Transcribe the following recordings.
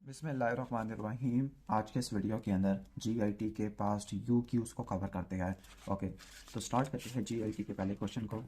बिस्मिल्लाहिर्रहमानिर्रहीम। आज के इस वीडियो के अंदर जीआईटी के पास्ट यू क्यूज़ को कवर करते हैं। ओके, तो स्टार्ट करते हैं जीआईटी के पहले क्वेश्चन को।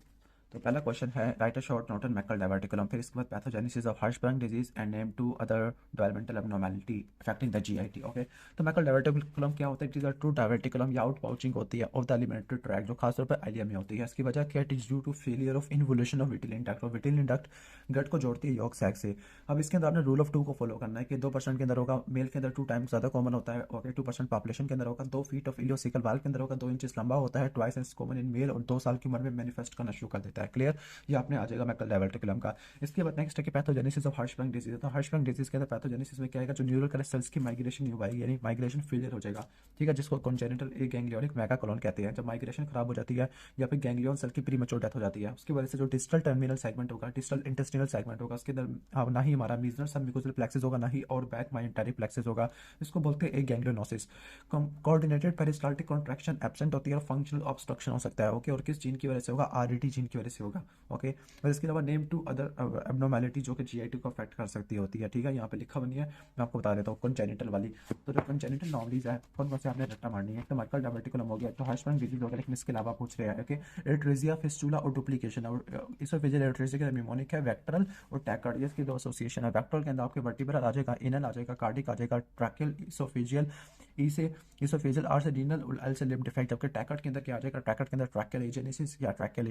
तो पहला क्वेश्चन है, write a short note on Meckel diverticulum. फिर इसके बाद pathogenesis of Hirschsprung disease and name two other developmental abnormality affecting the GIT. Okay, तो मैकल डायवर्टिकुलम क्या होता है? It is a true diverticulum या आउट पाउचिंग होती है ऑफ द एलिमेंट्री ट्रैक, जो खासतौर पर आइलिया में होती है। इसकी वजह क्या? It is due to failure of involution of vitelline duct. और विटिलियन डक्ट गट को जोड़ती है यॉर्क सैक से। अब इसके अंदर आपने रूल ऑफ टू को फॉलो करना है कि 2% के अंदर होगा, मेल के अंदर 2 टाइम्स ज़्यादा कॉमन होता है। ओके, 2% पॉपुलेशन के अंदर होगा, 2 फीट ऑफ इलियोसिकल वाल के अंदर होगा, 2 इंचेस लंबा होता है, twice as common in male, और 2 साल की उम्र में मैनिफेस्ट करना शुरू कर देता है। क्लियर? ये आपने आ जाएगा मैकल डायवर्टिकुलम का। इसके बाद नेक्स्ट है कि पैथोजेनेसिस ऑफ हर्शबर्ग डिजीज। तो हर्शबर्ग डिजीज के अंदर पैथोजेनेसिस में क्या आएगा? जो न्यूरल कलर सेल्स की माइग्रेशन नहीं हो पाएगी, यानी माइग्रेशन फेलियर हो जाएगा। ठीक है, जिसको कॉन्जेनिटल ए गैंग्लियोनिक मेगाकोलोन कहते हैं। जब माइग्रेशन खराब हो जाती है या फिर गैंग्लियन सेल की प्रीमेच्योर डेथ हो जाती है, उसकी वजह से जो डिस्टल टर्मिनल सेगमेंट होगा, डिस्टल इंटेस्टिनल सेगमेंट होगा, उसके अंदर ना ही हमारा मीजनल सबम्यूकोसल प्लेक्सिस होगा, ना ही और बैक माइंटारी प्लेक्सिस होगा। इसको बोलते हैं एक गैंग्लियोनोसिस। कोऑर्डिनेटेड पेरिस्टाल्टिक कॉन्ट्रैक्शन एब्सेंट होती है और फंक्शनल ऑब्स्ट्रक्शन हो सकता है। ओके, और किस जीन की वजह से होगा? आरडीटी जीन की वजह से होगा। ओके, और इसके अलावा नेम टू अदर एबनॉर्मैलिटी जो कि जीआईटी को अफेक्ट कर सकती होती है। ठीक है, यहाँ पे लिखा बनी है, मैं आपको बता देता हूँ। कॉन्जेनिटल वाली, तो जो कॉन्जेनिटल नॉर्मलीज है कौन कौन से आपने रट्टा मारनी है? तो मैकल डायवर्टिकुलम हो गया, तो हर्शबर्ग डिजीज हो गया, लेकिन इसके अलावा पूछ रहे हैं कि एट्रेजिया, फिस्टुला और डुप्लीकेशन। और इसोफेजियल एट्रेजिया के निमोनिक है, वेक्टरल और टैकार्ड, इसकी दो एसोसिएशन है। वेक्टरल के अंदर आपके वर्टिब्रल आ जाएगा, इनल आ जाएगा, कार्डिक आ जाएगा, ट्रैकियल, इसोफेजियल, ई से इसोफेजियल, आर से रीनल और एल से लिम्फ डिफेक्ट। जबकि टैकार्ड के अंदर क्या आ जाएगा? टैकार्ड के अंदर ट्रैकियल एजेनेसिस या ट्रैकियल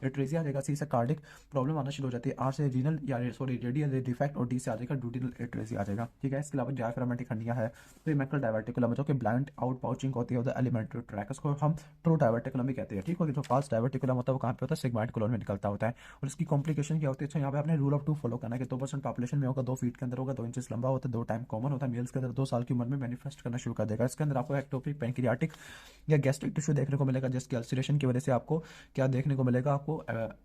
एट्रेजिया आ जाएगा। सी से कार्डिक प्रॉब्लम आना शुरू हो जाती है, आर से रीनल या सॉरी रेडियल डिफेक्ट, और डी से आ जाएगा डूडिनल एट्रेजिया आ जाएगा। ठीक है, इसके अलावा डायफ्रामेटिक हर्निया है। तो ये मैकल डायवर्टिकुलम है जो कि ब्लाइंड आउट पाउचिंग होती है ऑफ द एलिमेंट्री ट्रैक, उसको हम ट्रू डायवर्टिकुलम भी कहते हैं। ठीक है, जो फास्ट डायवर्टिकुलम होता है वो कहाँ पे होता है? सिग्माइड कोलोन में निकलता होता है। और इसकी कॉम्प्लिकेशन क्या होती है? अच्छा, यहाँ पे आपने रूल ऑफ टू फॉलो करना है कि 2% पॉपुलेशन में होगा, 2 फीट के अंदर होगा, 2 इंचेस लंबा होता है, 2 टाइम कॉमन होता है, मेल्स के अंदर 2 साल की उम्र में मैनिफेस्ट करना शुरू कर देगा। इसके अंदर आपको एक्टोपिक, पैंक्रियाटिक या गैस्ट्रिक टिश्यू देखने को मिलेगा, जिसकी अल्सरेशन की वजह से आपको क्या देखने को मिलेगा? आपको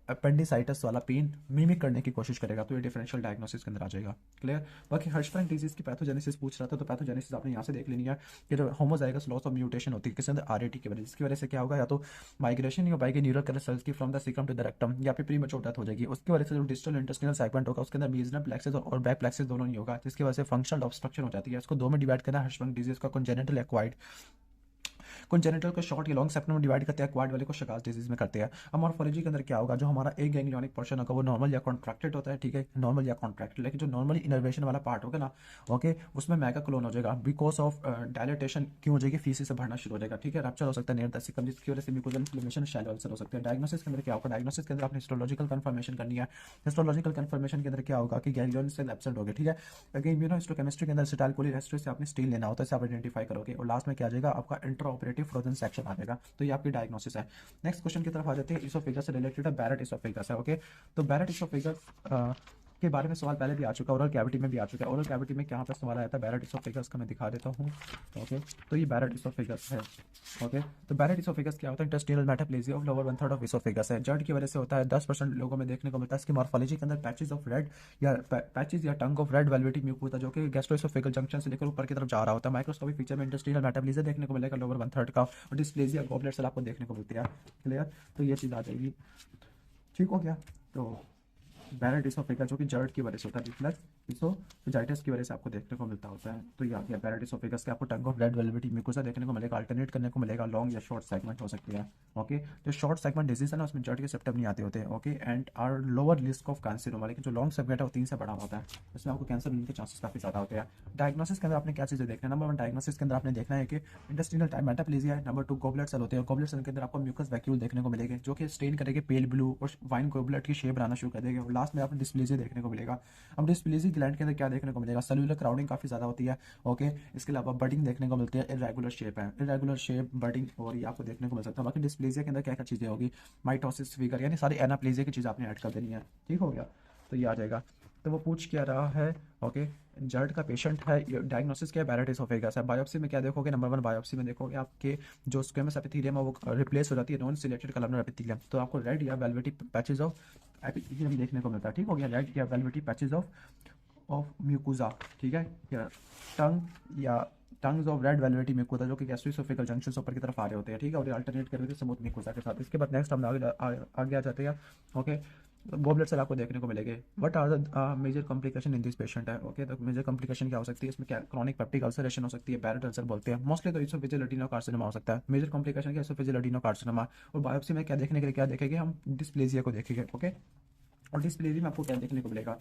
अपेंडिसाइटिस वाला पेन मिमिक करने की कोशिश करेगा। तो ये डिफरेंशियल डायग्नोसिस के अंदर आ जाएगा। क्लियर? बाकी हर्शबर्ग डिजीज की पैथोजेनेसिस पूछ रहा था, तो पैथोजेनेसिस आपने यहाँ से देख लेनी है कि जो होमोजाइगस लॉस ऑफ म्यूटेशन होती है किसके अंदर? आरएटी की वजह से। इसकी वजह से क्या होगा? या तो माइग्रेशन नहीं हो पाएगी न्यूरल कलर सेल्स की from the caecum to the rectum, या फिर प्रीमेच्योर डेथ हो जाएगी। उसकी वजह से जो डिस्टल इंटेस्टिनल सेगमेंट होगा उसके अंदर मीजनल प्लेक्सिस और बैक प्लेक्सिस दोनों नहीं होगा, जिसकी वजह से फंक्शनल ऑब्स्ट्रक्शन हो जाती है। इसको दो में डिवाइड करना है हर्शबर्ग डिजीज का, कंजेनिटल एक्वायर्ड। कंजेनिटल को शॉर्ट या लॉन्ग सेप्टम में डिवाइड करते हैं, एक्वायर्ड वाले को शगास डिजीज में करते हैं। अब मॉर्फोलॉजी के अंदर क्या होगा? जो हमारा एक गैंग्लियोनिक पोर्शन होगा वो नॉर्मल या कॉन्ट्रैक्टेड होता है। ठीक है, नॉर्मल या कॉन्ट्रैक्टेड, लेकिन जो नॉर्मली इनर्वेशन वाला पार्ट होगा ना, ओके, उसमें मेगाकोलोन हो जाएगा। बिकॉज ऑफ डायलेटेशन क्यों हो जाएगी? फीसिस से भरना शुरू हो जाएगा। ठीक है, रप्चर हो सकता है नियर द सिकम, जिसकी वजह से म्यूकोजल इन्फ्लेमेशन, शैलो अल्सर हो सकते हैं। डायग्नोसिस के अंदर क्या होगा? डायग्नोसिस के अंदर आपने हिस्टोलॉजिकल कंफर्मेशन करनी है। हिस्टोलॉजिकल कंफर्मेशन के अंदर क्या होगा कि गैंग्लियन सेल एब्सेंट हो गए। ठीक है, अगर इम्यूनोहिस्टोकेमिस्ट्री के अंदर एसिटाइल कोलिनेस्टरेज से आपने स्टील लेना होता है, इसे आप आइडेंटिफाई करोगे, और लास्ट में क्या आ जाएगा? आपका इंट्रा ऑपरेटिव फ्रोजन सेक्शन आ जाएगा। तो ये आपकी डायग्नोसिस है। नेक्स्ट क्वेश्चन की तरफ आ जाते हैं। इसोफेगस से रिलेटेड है, बैरेट इसोफेगस है। ओके, तो बैरेट इसोफेगस के बारे में सवाल पहले भी आ चुका है, ओरल कैविटी में भी आ चुका है। ओरल कैविटी में कहाँ पर सवाल आया था? बैरेट इसोफेगस का मैं दिखा देता हूँ। ओके, तो ये बैरेट इसोफेगस है। ओके, तो बैरेट इसोफेगस क्या होता है? Intestinal metaplasia of lower 1/3 of oesophagus है। जर्ड की वजह से होता है, 10% लोगों में देखने को मिलता है। इसकी मॉर्फोलॉजी के अंदर पैचेज ऑफ रेड या पैचेज या tongue of red velvety mucosa, जो कि गैस्ट्रोइसोफेगल जंक्शन से लेकर ऊपर की तरफ जा रहा होता है। माइक्रोस्कोपिक फीचर में इंटेस्टिनल मेटाप्लेजिया देखने को मिलेगा लोअर 1/3 का, और डिस्प्लेजिया गॉबलेट सेल आपको देखने को मिलती है। क्लियर? तो ये चीज़ आ जाएगी। ठीक हो गया? तो बैरेट इसोफेगस जो कि जर्ड की वजह से होता है, प्लस इसोफेजाइटिस की वजह से आपको देखने को मिलता होता है। तो ये आ गया बैरेट इसोफेगस के। आपको tongue of red velvety mucosa देखने को मिलेगा, अल्टरनेट करने को मिलेगा, लॉन्ग या शॉर्ट सेगमेंट हो सकती है। ओके, जो शॉर्ट सेगमेंट डिजीज है ना, उसमें जर्ड के सिम्टम नहीं आते होते हैं। Okay, and are lower risk of cancer, लेकिन जो लॉन्ग सेगमेंट है वो 3 से बड़ा होता है, उसमें आपको कैंसर होने के चांसेस काफी ज्यादा होते हैं। डायग्नोसिस के अंदर आपने क्या चीजें देखना है? नंबर 1 डायग्नोसिस के अंदर आपने देखना है कि इंटेस्टिनल मेटाप्लेजिया है। नंबर 2 गॉबलेट सेल होते हैं, गॉबलेट सेल के अंदर आपको म्यूकस वैक्यूल देखने को मिलेंगे, जो कि स्टेन करेंगे पेल ब्लू और वाइन गॉबलेट की शेप बनाना शुरू कर देंगे। और लास्ट में आपको डिस्प्लेजिया देखने को मिलेगा। अब डिस्प्लेजिया ग्लैंड के अंदर क्या देखने को मिलेगा? सेलुलर क्राउडिंग काफी ज्यादा होती है। ओके, इसके अलावा बडिंग देखने को मिलती है, इरेगुलर शेप है, इरेगुलर शेप, बडिंग, और ये आपको देखने को मिल सकता है। बाकी डिस्प्लेजिया के अंदर क्या क्या चीजें होगी? माइटोसिस, फिगर, यानी सारी एनाप्लेजिया की चीज आपने ऐड कर देनी है। ठीक हो गया? तो ये आ जाएगा। तो वो पूछ क्या रहा है? ओके, जर्ड का पेशेंट है, डायग्नोसिस क्या है? बैरेट इसोफेगस है। बायोप्सी में क्या देखोगे? नंबर 1 बायोप्सी में देखोगे आपके जो स्क्वेमस एपिथेलियम है वो रिप्लेस हो जाती है नॉन सिलेटेड कॉलमनर एपिथेलियम, तो आपको रेड या वेलवेटी पैचेज ऑफ एपिथेलियम देखने को मिलता है। ठीक हो गया? रेड या वेलवेटी पैचेज ऑफ म्यूकोसा। ठीक है, या या tongues of red velvety mucosa, जो कि गैस्ट्रोइसोफेगल जंक्शन ऊपर की तरफ आ रहे होते हैं। ठीक है, और अल्टरनेट कर रहे थे स्मूथ म्यूकोसा के साथ। इसके बाद नेक्स्ट हम आगे आ जाते हैं। ओके, गॉबलेट सेल आपको देखने को मिलेगी। What are the major complication in this patient है, ओके। तो मेजर कॉम्प्लिकेशन क्या हो सकती है इसमें, क्या क्रॉनिक पेप्टिक अल्सरेशन हो सकती है, बैरेट अल्सर बोलते हैं मोस्टली, तो इसोफेजियल एडिनोकार्सिनोमा हो सकता है। मेजर कॉम्प्लिकेशन क्या, इसोफेजियल एडिनोकार्सिनोमा। और बायोप्सी में क्या देखने के लिए क्या देखेंगे हम, डिस्प्लेजिया को देखेंगे, ओके। और डिस्प्लेजिया में आपको क्या देखने को मिलेगा,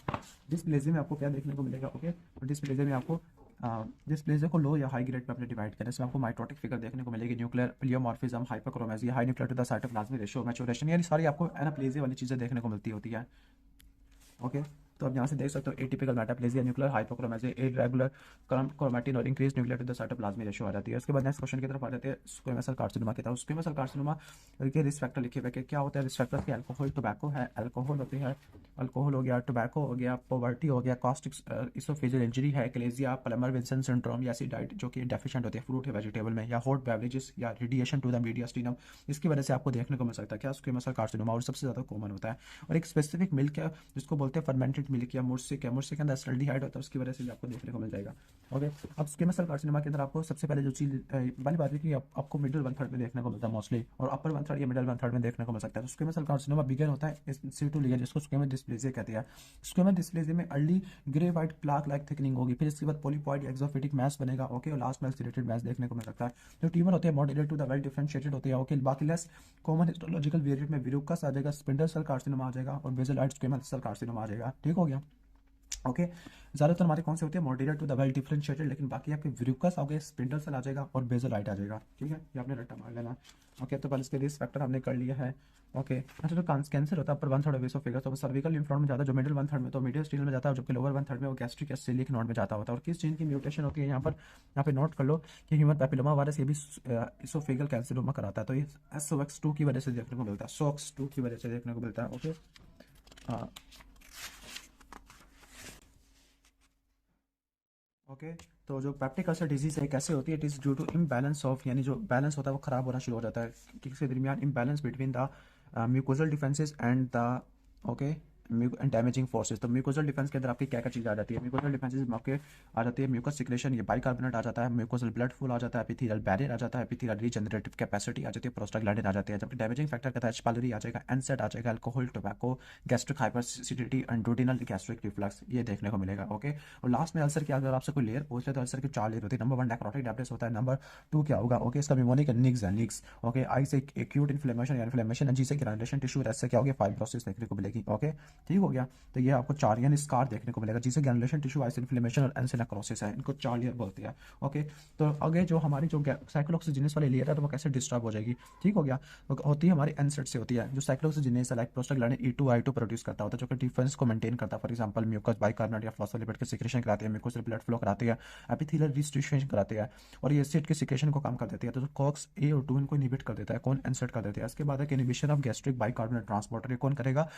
डिस्प्लेजिया में आपको क्या देखने को मिलेगा, ओके। तो डिस्प्लेजिया में आपको डिस्प्लेजिया को लो या हाई ग्रेड पे अपने डिवाइड करें, इसमें आपको माइटोटिक फिगर देखने को मिलेगी, nuclear pleomorphism, hyperchromasia, high nuclear to the cytoplasmic ratio, maturation, ये सारी आपको एनाप्लेजिया वाली चीज़ें देखने को मिलती होती है, ओके। तो आप यहाँ से देख सकते हो atypical metaplasia, nuclear hypochromasia, irregular chromatin और increase nuclear to the cytoplasmic ratio आ जाती है। उसके बाद नेक्स्ट क्वेश्चन की तरफ आ जाते हैं, स्क्वेमस सेल कार्सिनोमा की तरफ। स्क्वेमस सेल कार्सिनोमा के रिस्क फैक्टर लिखे हुए कि क्या होता है रिस्क फैक्टर की, अल्कोहल, टोबैको है, अल्कोहल होती है, अल्कोहल हो गया, टोबैको हो गया, पॉवर्टी हो गया, कॉस्टिक इसोफेजियल इंजरी है, क्लेजिया, पलमर विंसन सिंड्रोम या डाइट जो कि डेफिशिएंट होती है फ्रूट है वेजिटेबल में, या हॉट बेवरेजेस या रेडिएशन टू द मीडियास्टिनम, इसकी वजह से आपको देखने को मिल सकता है क्या, स्क्वेमस सेल कार्सिनोमा, और सबसे ज़्यादा कॉमन होता है। और एक स्पेसिफिक मिल्क है जिसको बोलते हैं फर्मेंटेड मिल्क या मुर्सिक है, मुर्सिक के अंदर एल्डिहाइड होता है, उसकी वजह से भी आपको देखने को मिल जाएगा, ओके। अब स्क्वेमस सेल कार्सिनोमा के अंदर आपको सबसे पहले जो चीज़ वाली बात है कि आपको मिडिल वन थर्ड में देखने को मिलता है मोस्टली, और अपर वन थर्ड या मिडिल वन थर्ड में देखने को मिल सकता है। तो स्क्वेमस सेल कार्सिनोमा बिगन होता है C2 लिगेंड, जिसको स्क्वेमस डिस्प्लेजिया कहते हैं। स्क्वेमस डिस्प्लेजिया में early grey white plaque like thickening होगी, फिर इसके बाद पॉलीपॉइड एक्सोफिटिक मैस बनेगा, ओके, और लास्ट में एक्सीलेटेड मैस देखने को मिल सकता है। जो ट्यूमर होते हैं moderate to the well differentiated होते हैं, ओके। बाकी लेस कॉमन हिस्टोलॉजिकल वेरिएंट में विरुकस आ जाएगा, स्पिंडल सेल कार्सिनोमा आ जाएगा, और बेज़लाइट स्क्वेमस सेल कार्सिनोमा आ जाएगा, ठीक हो गया, ओके। ज़्यादातर हमारे कौन से होते हैं moderate to the well differentiated, लेकिन बाकी आपके विरुकस आ गए, स्पिंडल सेल आ जाएगा, और बेज़लाइट आ जाएगा, ठीक है, ये आपने रट्टा मार लेना, ओके। तो पहले इसके रिस्क फैक्टर हमने कर लिया है, ओके। अच्छा, जो कैंसर होता है upper one third of oesophagus, तो वो सर्विकल लिम्फ नोड में जाता है, जो मिडिल वन थर्ड में तो मीडियस्टीनल में जाता है, जबकि लोअर वन थर्ड में वो गैस्ट्रिक या सीलिक नोड में जाता होता है। और किस जीन की म्यूटेशन होती है यहाँ पे नोट कर लो कि ह्यूमन पैपिलोमा वायरस ये भी इसोफेगल कैंसरोमा कराता है, तो ये SOX2 की वजह से देखने को मिलता है, SOX2 की वजह से देखने को मिलता है, ओके। ओके। तो जो पेप्टिक अल्सर डिजीज है कैसे होती है, it is due to imbalance of, यानी जो बैलेंस होता है वो खराब होना शुरू हो जाता है किसके दरमियान, imbalance between the mucosal defences and the, okay, damaging forces. तो म्यूकोजल डिफेंस के अंदर आपकी क्या क्या चीज़ आ जाती है, म्यूकोजल डिफेंसेस में आपके आ जाती है म्यूकस सिक्रेशन, ये बाइकार्बोनेट आ जाता है, म्यूकोजल ब्लड फ्लो आ जाता है, एपिथेलियल बैरियर आ जाता है, एपिथेलियल रीजनरेटिव कैपेसिटी आ जाती है, प्रोस्टाग्लैंडिन आ जाती है। जबकि डैमेजिंग फैक्टर कहता है H. pylori आ जाएगा, एनसेड आ जाएगा, alcohol, tobacco, gastric hyperacidity and duodenal gastric reflux, ये देखने को मिलेगा, ओके। और लास्ट में अल्सर की अगर आपसे कोई लेयर पूछ ले तो अल्सर की 4 लेयर होती है। नंबर 1 नेक्रोटिक डेब्रिस होता है, नंबर 2 क्या होगा, ओके, इसका निमोनिक निग्स है, निग्स, ओके। आई से एक्यूट इन्फ्लेमेशन या इन्फ्लेमेशन, एंड जी से ग्रैनुलेशन टिश्यू, एस से क्या होगा, फाइब्रोसिस देखने को मिलेगी, ओके, ठीक हो गया। तो ये आपको 4 यानी स्कार देखने को मिलेगा, जिसे ग्रैनुलेशन टिश्यू, आई से इन्फ्लेमेशन और एन से नेक्रोसिस है, इनको 4 लेयर बोलते हैं, ओके। तो आगे जो हमारी जो साइक्लोऑक्सीजिनेस वाली लेयर है तो वो कैसे डिस्टर्ब हो जाएगी, ठीक हो गया, तो होती है हमारी एनसेट से होती है, जो साइक्लोऑक्सीजिनेस है like prostaglandin E2 I2 produce करता होता है, जो कि डिफेंस को मेंटेन करता है। फॉर एग्जांपल म्यूकस बाइकार्बोनेट या फॉस्फोलिपिड के सिक्रेशन कराते हैं, म्यूकोस ब्लड फ्लो कराते हैं, एपिथेलियल रिस्टिट्यूशन कराते हैं, और ये एसिड के सिक्रेशन को कम कर देती है। तो कॉक्स A और 2 इनको इनहिबिट कर देता है, कौन, एनसेट कर देते हैं। इसके बाद है inhibition of gastric bicarbonate transporter, ये कौन करेगा,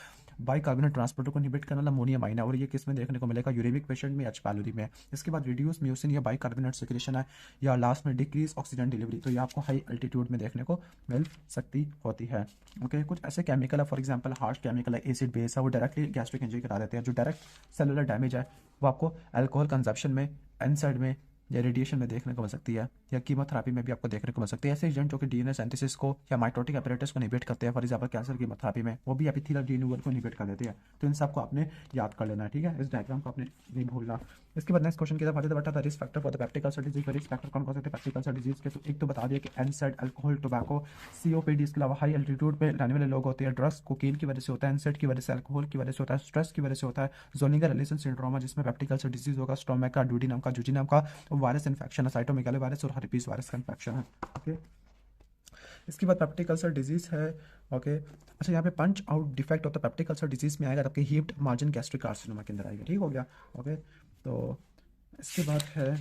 बाइकार्बोनेट ट्रांसपोर्टर को इनहिबिट करने वाला अमोनियम आइन है, और ये किस में देखने को मिलेगा, यूरेमिक पेशेंट में, H. pylori में। इसके बाद रिड्यूस म्यूसिन या बाइकार्बोनेट सिक्रेशन है, या लास्ट में डिक्रीज ऑक्सीजन डिलीवरी, तो ये आपको हाई अल्टीट्यूड में देखने को मिल सकती होती है, ओके। कुछ ऐसे केमिकल है, फॉर एग्जांपल हार्श केमिकल है, एसिड बेस है, वो डायरेक्टली गैस्ट्रिक इंजरी करा देते हैं। जो डायरेक्ट सेलुलर डैमेज है वो आपको अल्कोहल कंजप्शन में, एनसाइड में, या रेडिएशन में देखने को मिल सकती है, या कीमोथेरेपी में भी आपको देखने को मिल सकती है। ऐसे एजेंट जो कि डीएनए सिंथेसिस को या माइटोटिक अपैरेटस को इनहिबिट करते हैं, फॉर एग्जांपल कैंसर कीमोथेरेपी में वो भी एपिथेलियल रिन्यूअल को इनहिबिट कर देते हैं। तो इन सबको आपने याद कर लेना है, ठीक है, इस डायग्राम को आपने नहीं भूलना। इसके बाद नेक्स्ट क्वेश्चन की तरफ आते हैं, what are the risk factor for the peptic ulcer disease. Risk factor कौन कौन से पेप्टिक अल्सर डिजीज के, तो एक तो बता दिया कि एनसेड, अल्कोहल, टोबैको, COPD, इसके अलावा हाई एल्टीट्यूड पे रहने वाले लोग होते हैं, ड्रग्स, कोकीन की वजह से होता है, एनसेड की वजह से, अल्कोहल की वजह से होता है, स्ट्रेस की वजह से होता है, जोनिगर एलिसन सिंड्रोमा जिसमें पेप्टिक अल्सर डिजीज होगा, स्टोमक का, डूडी नाम का, जूजी नाम का वायरस इन्फेक्शन है, साइटोमेगालो वायरस और हर्पीस वायरस का इन्फेक्शन है, ओके। इसके बाद पेप्टिक अल्सर डिजीज है, ओके। अच्छा, यहाँ पे पंच आउट डिफेक्ट होता है पेप्टिक अल्सर डिजीज में आएगा, आपके हीप्ड मार्जिन गैस्ट्रिक कार्सिनोमा के अंदर आएगा, ठीक हो गया, ओके। तो इसके बाद है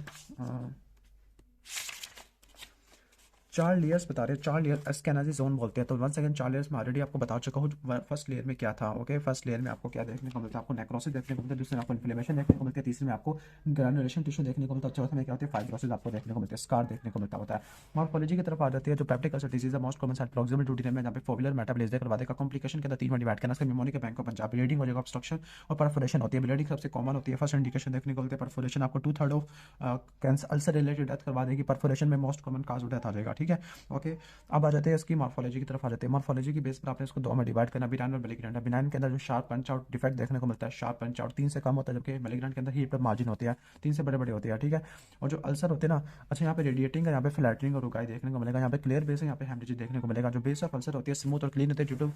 4 लेयर्स बता रहे हैं, 4 लेयर एस्केनाजी जोन बोलते हैं। तो 1 सेकंड, 4 लेयर्स में ऑलरेडी आपको बता चुका हूँ। फर्स्ट लेयर में क्या था, ओके, फर्स्ट लेयर में आपको क्या देखने को मिलता है, आपको नेक्रोसिस देखने को मिलता है, दूसरे में आपको इन्फ्लेमेशन देखने को मिलती है, तीसरे में आपको ग्रैनुलेशन टिश्यू देखने को मिलता है, चौथे में क्या होता है, फाइब्रोसिस आपको देखने को मिलता है, स्कार देखने को मिलता होता है। मॉर्फोलॉजी की तरफ आ जाती है, जो पेप्टिक अल्सर डिजीज है most common site proximal to DNA में, जहाँ पे फोविलर मेटाबॉलिज्म करवा देगा। कॉम्प्लिकेशन के अंदर 3 में डिवाइड करना, इसका mnemonic bank of Punjab, bleeding हो जाएगा, ऑब्स्ट्रक्शन और परफोरेशन होती है। ब्लीडिंग सबसे कॉमन होती है, फर्स्ट इंडिकेशन देखने को मिलती है, परफोरेशन आपको 2/3 of cancer ulcer related death करवा देगी, परफोरेशन में मोस्ट कॉमन काज डेथ आ जाएगा, ठीक है। ओके, अब आ जाते हैं इसकी मॉर्फोलॉजी की तरफ आ जाते हैं। मॉर्फोलॉजी की बेस पर आपने इसको दो में डिवाइड करना, बिनाइन और मैलिग्नैंट। बिनाइन के अंदर जो शार्प पंच आउट डिफेक्ट देखने को मिलता है, शार्प पंच आउट 3 से कम होता है, जबकि मैलिग्नैंट के अंदर हीट पर मार्जिन होती है, 3 से बड़े बड़े होते हैं, ठीक है। और जो अल्सर होते हैं ना, अच्छा यहाँ पे रेडिएटिंग है, यहाँ पे फ्लैटनिंग और रुकाई देखने को मिलेगा, यहाँ पे क्लियर बेस है, यहाँ पे हेमरेज देखने को मिलेगा। जो बेस ऑफ अल्सर होती है स्मूथ और क्लीन होती है due to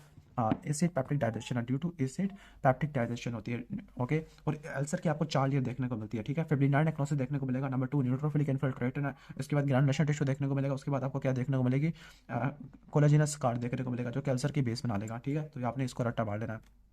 acid peptic digestion, due to acid peptic digestion होती है। ओके, और अल्सर की आपको 4 लेयर देखने को मिलती है, ठीक है। फिब्रिनाइन नेक्रोसिस देखने को मिलेगा। नंबर 2 न्यूट्रोफिलिक इन्फिल्ट्रेशन है। इसके बाद ग्रैनुलेशन टिश्यू देखने को मिलेगा। उसके बाद आपको क्या देखने को मिलेगी, कोलेजिनस स्कार देखने को मिलेगा, जो कि अल्सर की बेस बना लेगा, ठीक है। तो आपने इसको रट्टा मार लेना है।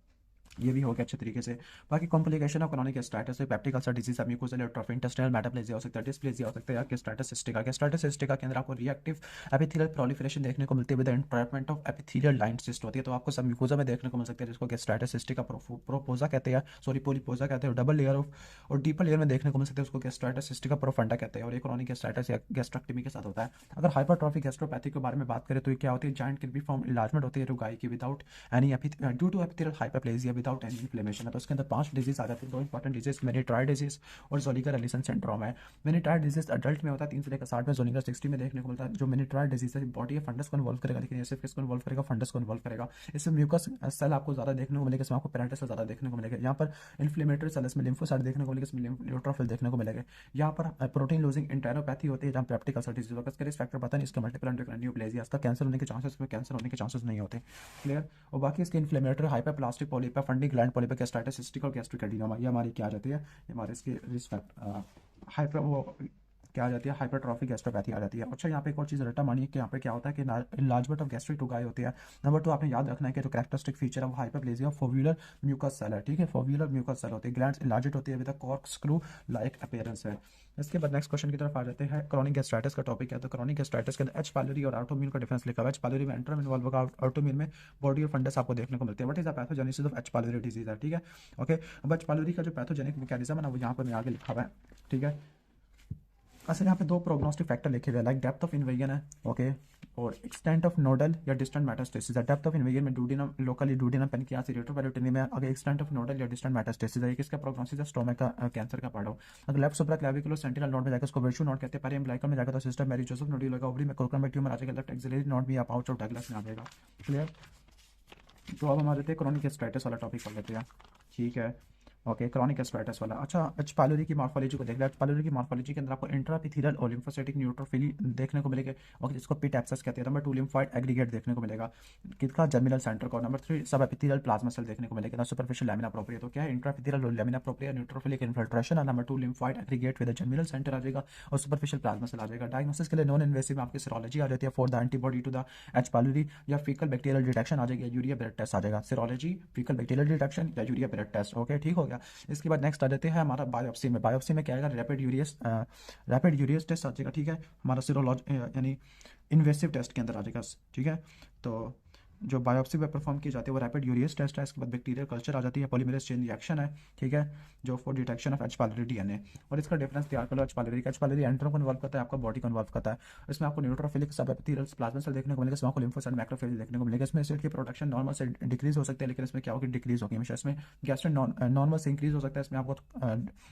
ये भी हो गया अच्छे तरीके से। बाकी कॉम्प्लिकेशन ऑफ क्रॉनिक गैस्ट्राइटिस से peptic ulcer disease, mucosal atrophy, intestinal metaplasia हो सकता है, डिस्प्लेजिया हो सकता है, या गैस्ट्राइटिस सिस्टिका। गैस्ट्राइटिस सिस्टिका के अंदर आपको रिएक्टिव एपिथेलियल प्रोलिफरेशन देखने को मिलती है with entrapment of epithelial line cyst होती है। तो आपको सब म्यूकोसा में देखने को मिल सकती है, जिसको गैस्ट्राइटिस सिस्टिका प्रोपोजा कहते हैं, सॉरी पोलिपोजा कहते हैं। डबल लेयर ऑफ और डीपर लेयर में देखने को मिल सकते हैं, उसको गैस्ट्राइटिस सिस्टिका प्रोफंडा कहते हैं। और ये क्रॉनिक गैस्ट्राइटिस या गैस्ट्रेक्टमी के साथ होता है। अगर हाइपरट्रॉफी गैस्ट्रोपैथी के बारे में बात करें तो ये क्या होती है, जॉइंट किडनी फॉर्म इलाजमेंट होती है रुगाई की without any due to epithelial hyperplasia without any inflammation. तो उसके अंदर 5 डिजीज आ जाती है, 2 इंपॉर्टेंट डिजीज, मेनिट्राइड डिजीज और ज़ोलिगर एलिसन सिंड्रोम है। मेनिट्राइड डिजीज अडल्ट में होता है 3 से लेकर 60 में, ज़ोलिगर 60 में देखने को मिलता है। जो मेनिट्राइड डिजीज है बॉडी या फंडस को इन्वॉल्व करेगा, लेकिन ये सिर्फ किसको इन्वॉल्व करेगा, फंडस को इन्वॉल्व करेगा। इसमें म्यूकस सेल आपको ज़्यादा देखने को मिलेगा, इसमें आपको पेरेंटल सेल ज़्यादा देखने को मिलेगा। यहाँ पर इन्फ्लेमेटरी सेल, इसमें लिम्फोसाइट देखने को मिलेगा, इसमें न्यूट्रोफिल देखने को मिलेगा। यहाँ पर प्रोटीन लूजिंग इंटेरोपैथी होती है, जहाँ पेप्टिक अल्सर डिजीज होगा। इसका रिस्क फैक्टर पता नहीं, इसका मल्टीपल एंडोक्राइन न्यूप्लेजिया, इसका कैंसर होने के चांसेस, इसमें कैंसर होने के चांसेस नहीं होते, क्लियर। और बाकी इसके inflammatory hyperplastic polyp, fundic gland polyp, gastritis cystic और गैस्ट्रिक एडिनोमा, ये हमारी क्या आ जाती है, ये हमारे इसके रिस्क हाइपर वो क्या आ जाती है, हाइपरट्रॉफिक गैस्ट्रोपैथी आ जाती है। अच्छा, यहाँ पे एक और चीज़ रटा मानिए कि यहाँ पे क्या होता है कि इनलार्जमेंट ऑफ गैस्ट्रिक रुगाई होती है। नंबर 2 आपने याद रखना है कि जो कैरेक्टरिस्टिक फीचर है वो हाइपरप्लेजिया ऑफ फोव्यूलर म्यूकस सेल है, ठीक है। फोव्यूलर म्यूकस सेल होती है, ग्लैंड्स इनलार्जेड होती है with a cork screw like appearance है। इसके बाद नेक्स्ट क्वेश्चन की तरफ आ जाते हैं। क्रॉनिक गैस्ट्राइटिस का टॉपिक है, तो क्रॉनिक गैस्ट्राइटिस के अंदर एच पायलोरी और ऑटोइम्यून का डिफरेंस लिखा हुआ है। एच पायलोरी में एंट्रम इन्वॉल्व होगा, ऑटोइम्यून में बॉडी और फंडस आपको देखने को मिलते हैं। What is the pathogenesis of H pylori disease है, ठीक है। ओके, अब एच पायलोरी का जो पैथोजेनिक मैकेनिज्म है ना, वो यहाँ पर मैं आगे लिखा हुआ है, ठीक है। असल यहाँ पे 2 प्रोग्नोस्टिक फैक्टर लिखे हुए हैं, लाइक डेप्थ ऑफ इन्वेजन है, ओके, और एक्सटेंट ऑफ नोडल या डिस्टेंट मेटास्टेसिस है। डेप्थ ऑफ इन्वेजन में डूडिनम, लोकली डूडिनम पेनक्रियास, रेट्रोपेरिटोनियम में। अगर एक्सटेंट ऑफ नोडल या डिस्टेंट मेटास्टेसिस है, किसका प्रोग्नोसिस है, स्टोमक का कैंसर का पार्ट हो। अगर लेफ्ट सुप्रा क्लैविकुलर सेंटिनल नोड में जाकर उसको वर्चू नोड कहते हैं, पेरियम्बलाइकल में जाकर तो सिस्टम मैरी जोसेफ नोड्यूल होगा, ओवरी में कोलकन में ट्यूमर आ जाएगा, लेफ्ट एक्सिलरी नोड भी या पाउच ऑफ डगलस में आ जाएगा, क्लियर। तो अब हम आ जाते हैं क्रॉनिक गैस्ट्राइटिस वाला टॉपिक पढ़ लेते हैं, ठीक है। ओके, क्रॉनिक गैस्ट्राइटिस वाला। अच्छा, एच पायलोरी की मॉर्फोलॉजी को देख लें। एच पायलोरी की मॉर्फोलॉजी के अंदर आपको इंट्रापिथेलियल और लिम्फोसाइटिक न्यूट्रोफिली देखने को मिलेगा, और जिसको पिट एब्सेस कहते हैं। नंबर 2 लिम्फोइड एग्रीगेट देखने को मिलेगा, किसका, जर्मिनल सेंटर को। नंबर 3 सब एपिथेलियल प्लाज्मा सेल देखने को मिलेगा, सुपरफिशियल लैमिना प्रोप्रिया। तो क्या है, इंट्रापिथेलियल और लैमिना प्रोप्रिया, न्यूट्रोफिलिक इन्फिल्ट्रेशन है। Number 2 lymphoid aggregate with germinal centre आ जाएगा और सुपरफिशियल प्लाज्मा सेल आ जाएगा। डायग्नोसिस के लिए नॉन इन्वेसिव आपकी सीरोलॉजी आ जाती है for the antibody to the H pylori, या फीकल बैक्टीरियल डिटेक्शन आ जाएगी, यूरिया ब्लड टेस्ट आ जाएगा। सीरोलॉजी, फीकल बैक्टीरियल डिटेक्शन या यूरिया ब्लड टेस्ट, ओके, ठीक हो गया। इसके बाद नेक्स्ट आ जाते हैं हमारा बायोप्सी में। बायोप्सी में क्या आएगा, रैपिड यूरियस टेस्ट आ जाएगा, ठीक है। हमारा सीरोलॉजी यानी इन्वेसिव टेस्ट के अंदर आ जाएगा, ठीक है। तो जो बायोप्सी में परफॉर्म की जाती है वो रैपिड यूरियस टेस्ट है। इसके बाद बैक्टीरियल कल्चर आ जाती है, पॉलीमरेज चेन रिएक्शन है, ठीक है, जो for detection of H pylori DNA. और इसका डिफरेंस तैयार कर लो एच पायलोरी का। एच पायलोरी एंट्रम को इन्वॉल्व करता है, आपका बॉडी को इन्वॉल्व करता है। इसमें आपको न्यूट्रोफिलिक सब एपिथेलियल प्लाज्मा सेल देखने को मिलेगा, इसमें आपको लिम्फोसाइट मैक्रोफेज देखने को मिलेगा। इसमें एसिड की प्रोडक्शन नॉर्मल से डिक्रीज हो सकती है, लेकिन इसमें क्या होगी, डिक्रीज होगी हमेशा। इसमें गैस्ट्रिन नॉर्मल से इंक्रीज हो सकता है, इसमें आपको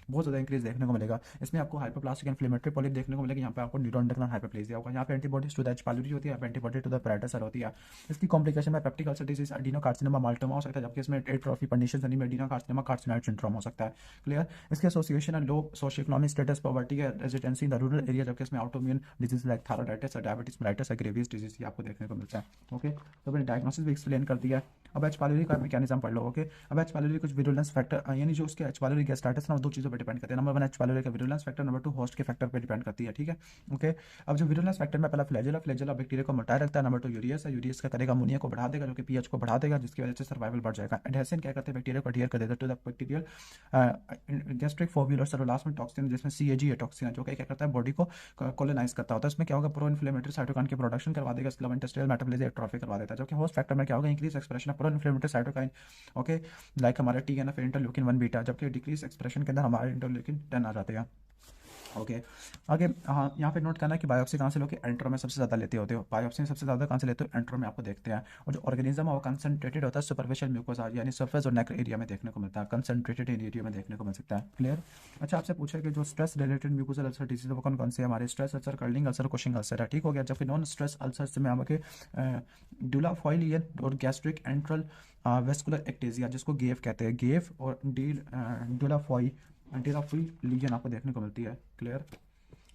बहुत ज़्यादा इंक्रीज देखने को मिलेगा। इसमें आपको हाइपरप्लास्टिक इन्फ्लेमेटरी पॉलिप देखने को मिलेगा, यहाँ पे आपको न्यूरोएंडोक्राइन हाइपरप्लेजिया होगा। यहाँ पे antibodies to the H pylori होती है, antibody to the parental cell होती है। इसकी कॉम्प्लिकेशन में peptic ulcer disease, adenocarcinoma, maltoma हो सकता है, जबकि इसमें atrophy pernicious adenocarcinoma, carcinoid syndrome हो सकता है, क्लियर। इसके एसोसिएशन है low socio economic status, poverty है, residency in the rural area, जबकि इसमें autoimmune disease like thyroiditis, diabetes mellitus, Graves disease ये आपको देखने को मिलता है, ओके। तो मैंने डायग्नोसिस भी एक्सप्लेन कर दिया। अब एच पायलोरी का मैकेनिज्म पढ़ लो, ओके। अब एच पायलोरी कुछ विरुलेंस फैक्टर, यानी जो उसके एच पायलोरी गैस्ट्राइटिस ना, 2 चीज़ों पर डिपेंड करते हैं। नंबर 1 एच पायलोरी का विरुलेंस फैक्टर, नंबर 2 होस्ट के फैक्टर पर डिपेंड करती है, ठीक है, ओके। अब जो विरुलेंस फैक्टर में पहला फ्लैजेला बैक्टीरिया को मोटाए रखता है। नंबर 2 यूरियस है, यूरियस का करेगा अमोनिया को बढ़ा देगा, जो कि पीएच को बढ़ा देगा, जिसकी वजह से सर्वाइवल बढ़ जाएगा। एडहेसन क्या करते हैं, बैक्टीरिया को अडहियर कर देता है टू द बैक्टीरियल गैस्ट्रिक फोव्यूलर सेलुलास में टॉक्सिन, जिसमें सीएजी है टॉक्सिन है, जो कि क्या करता है, बॉडी को कोलोनाइज करता होता है। इसमें क्या होगा, प्रो इन्फ्लेमेटरी साइटोकाइन की प्रोडक्शन करवा देगा, इसके अलावा इंटेस्टाइनल मेटाबॉलिज्म एट्रोफी करवा देता है। जबकि होस्ट फैक्टर में क्या होगा, increase expression of pro inflammatory cytokine, okay, like हमारे TNF इंटरल्यूकिन 1 बीटा, जबकि डिक्रीज एक्सप्रेशन के अंदर हमारे इंटरल्यूकिन 10 आ जाते हैं। ओके। आगे हाँ, यहाँ पे नोट करना है कि बायोप्सी कहाँ से लोगे, एंट्रो में सबसे ज़्यादा लेते होते हो, बायोप्सी में सबसे ज़्यादा कहाँ से लेते हो, एंट्रो में आपको देखते हैं। और जो ऑर्गेनिज्म है वो कंसंट्रेटेड होता है सुपरफिशियल म्यूकोसा यानी सरफेस और नेक एरिया में देखने को मिलता है, कंसंट्रेटेड एरिया में देखने को मिल सकता है। क्लियर। अच्छा, आपसे पूछा कि जो stress related mucosal ulcer disease वो कौन कौन से हमारे, stress ulcer, curling ulcer, Cushing ulcer है, ठीक हो गया। जबकि नॉन स्ट्रेस अल्सर में आपके ड्यूलाफॉइलियन और गैस्ट्रिक एंट्रल वेस्कुलर एक्टेजिया जिसको गेव कहते हैं, गेव और ड्यूलाफॉइलियन आपको देखने को मिलती है। क्लियर।